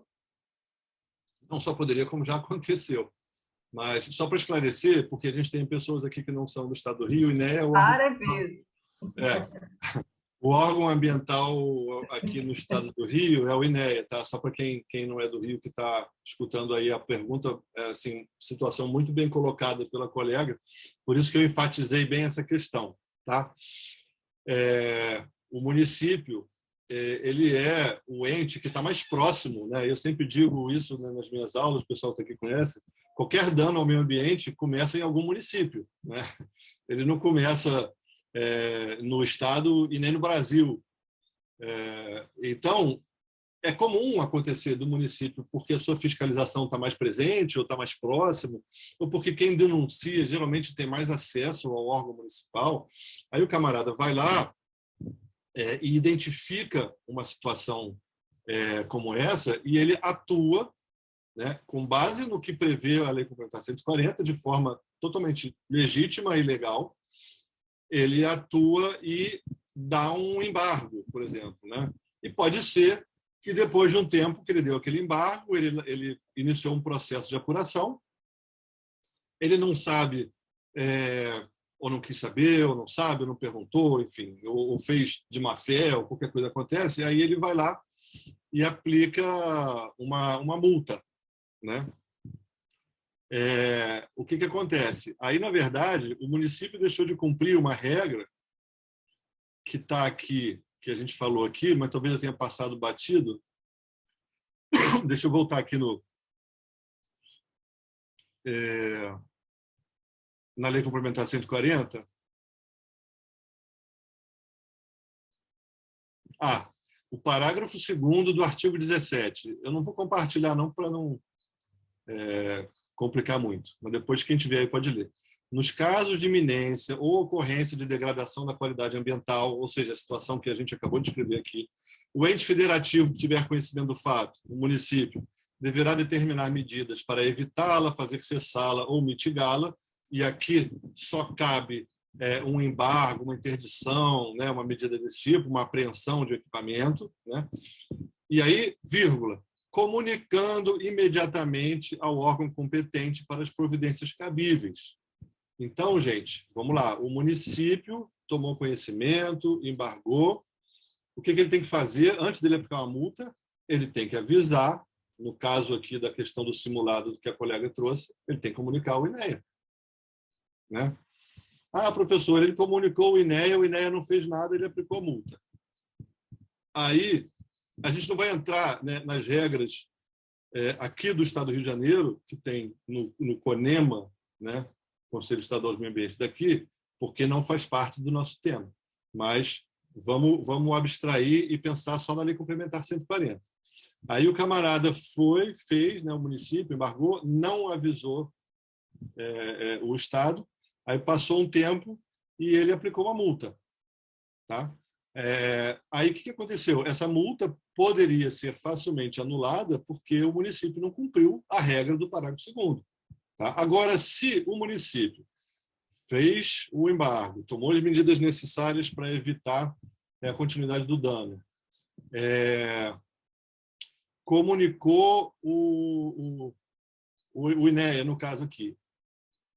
S1: Não só poderia, como já aconteceu. Mas, só para esclarecer, porque a gente tem pessoas aqui que não são do Estado do Rio, o INEA é o o órgão ambiental aqui no Estado do Rio é o INEA, tá? Só para quem não é do Rio que está escutando aí a pergunta, assim, situação muito bem colocada pela colega, por isso que eu enfatizei bem essa questão, tá? O município, ele é o ente que está mais próximo, né? Eu sempre digo isso, né, nas minhas aulas, o pessoal que aqui conhece, qualquer dano ao meio ambiente começa em algum município, né? Ele não começa no Estado e nem no Brasil. Então, é comum acontecer do município porque a sua fiscalização está mais presente ou está mais próximo, ou porque quem denuncia geralmente tem mais acesso ao órgão municipal. Aí o camarada vai lá e identifica uma situação como essa e ele atua, né, com base no que prevê a Lei Complementar 140, de forma totalmente legítima e legal. Ele atua e dá um embargo, por exemplo, né? E pode ser que depois de um tempo que ele deu aquele embargo, ele iniciou um processo de apuração, ele não sabe, ou não quis saber, ou não sabe, ou não perguntou, enfim, ou fez de má fé, ou qualquer coisa acontece, e aí ele vai lá e aplica uma multa, né? o que acontece? Aí, na verdade, o município deixou de cumprir uma regra que está aqui, que a gente falou aqui, mas talvez eu tenha passado batido. Deixa eu voltar aqui na Lei Complementar 140. O parágrafo 2º do artigo 17. Eu não vou compartilhar, não, para não complicar muito, mas depois quem tiver aí pode ler. Nos casos de iminência ou ocorrência de degradação da qualidade ambiental, ou seja, a situação que a gente acabou de escrever aqui, o ente federativo que tiver conhecimento do fato, o município, deverá determinar medidas para evitá-la, fazer cessá-la ou mitigá-la, e aqui só cabe um embargo, uma interdição, né, uma medida desse tipo, uma apreensão de equipamento, né? E aí, vírgula, comunicando imediatamente ao órgão competente para as providências cabíveis. Então, gente, vamos lá. O município tomou conhecimento, embargou. O que ele tem que fazer antes dele aplicar uma multa? Ele tem que avisar, no caso aqui da questão do simulado que a colega trouxe, ele tem que comunicar ao INEA, né? Professor, ele comunicou o INEA não fez nada, ele aplicou a multa. Aí, a gente não vai entrar, né, nas regras aqui do Estado do Rio de Janeiro, que tem no CONEMA, né, Conselho Estadual do Meio Ambiente daqui, porque não faz parte do nosso tema. Mas vamos abstrair e pensar só na Lei Complementar 140. Aí o camarada fez, né, o município embargou, não avisou o Estado, aí passou um tempo e ele aplicou uma multa. Tá? Aí o que aconteceu? Essa multa poderia ser facilmente anulada porque o município não cumpriu a regra do parágrafo 2º. Tá? Agora, se o município fez o embargo, tomou as medidas necessárias para evitar a continuidade do dano, comunicou o INEA, no caso aqui,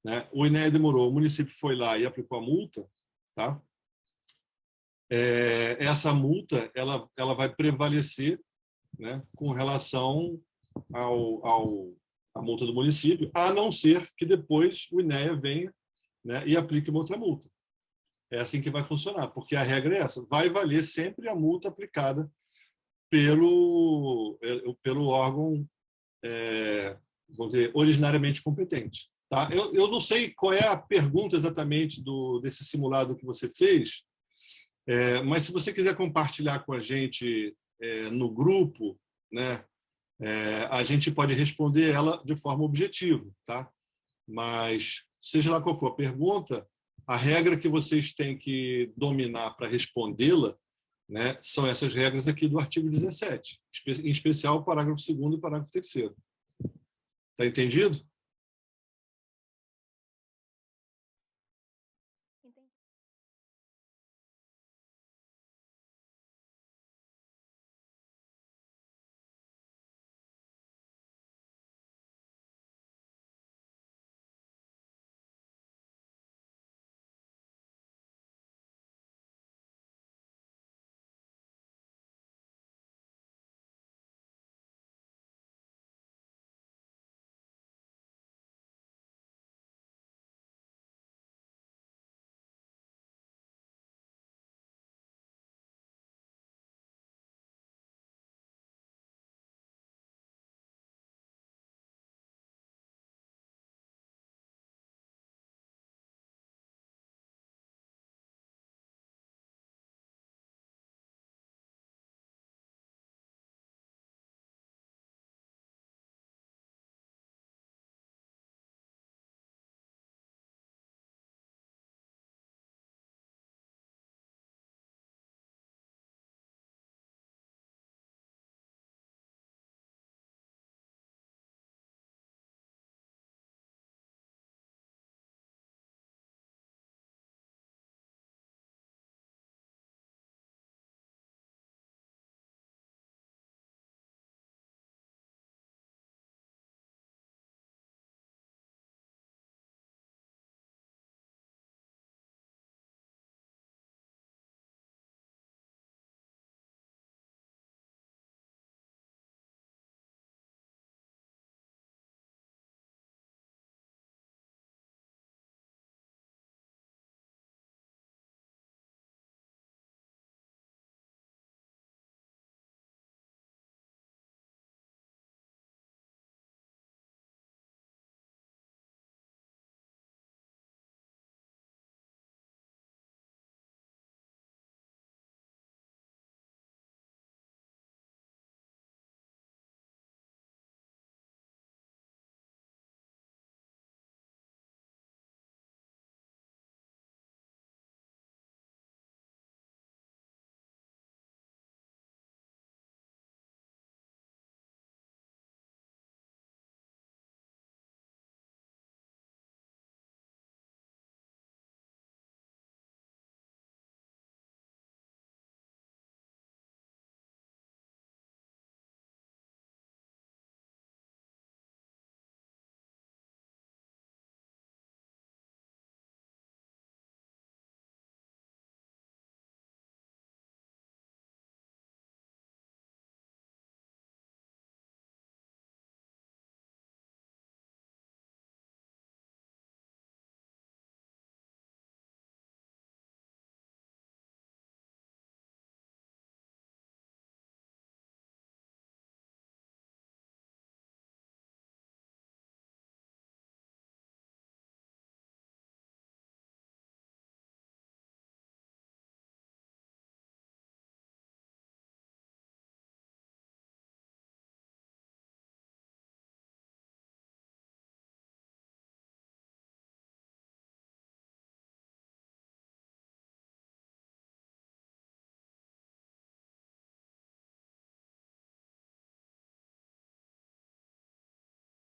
S1: né? O INEA demorou, o município foi lá e aplicou a multa, tá? Essa multa ela vai prevalecer, né, com relação à multa do município, a não ser que depois o INEA venha, né, e aplique uma outra multa. É assim que vai funcionar, porque a regra é essa, vai valer sempre a multa aplicada pelo órgão, vamos dizer, originariamente competente. Tá? Eu não sei qual é a pergunta exatamente desse simulado que você fez, mas se você quiser compartilhar com a gente no grupo, né, a gente pode responder ela de forma objetiva. Tá? Mas, seja lá qual for a pergunta, a regra que vocês têm que dominar para respondê-la, né, são essas regras aqui do artigo 17, em especial o parágrafo 2º e o parágrafo 3º. Está entendido?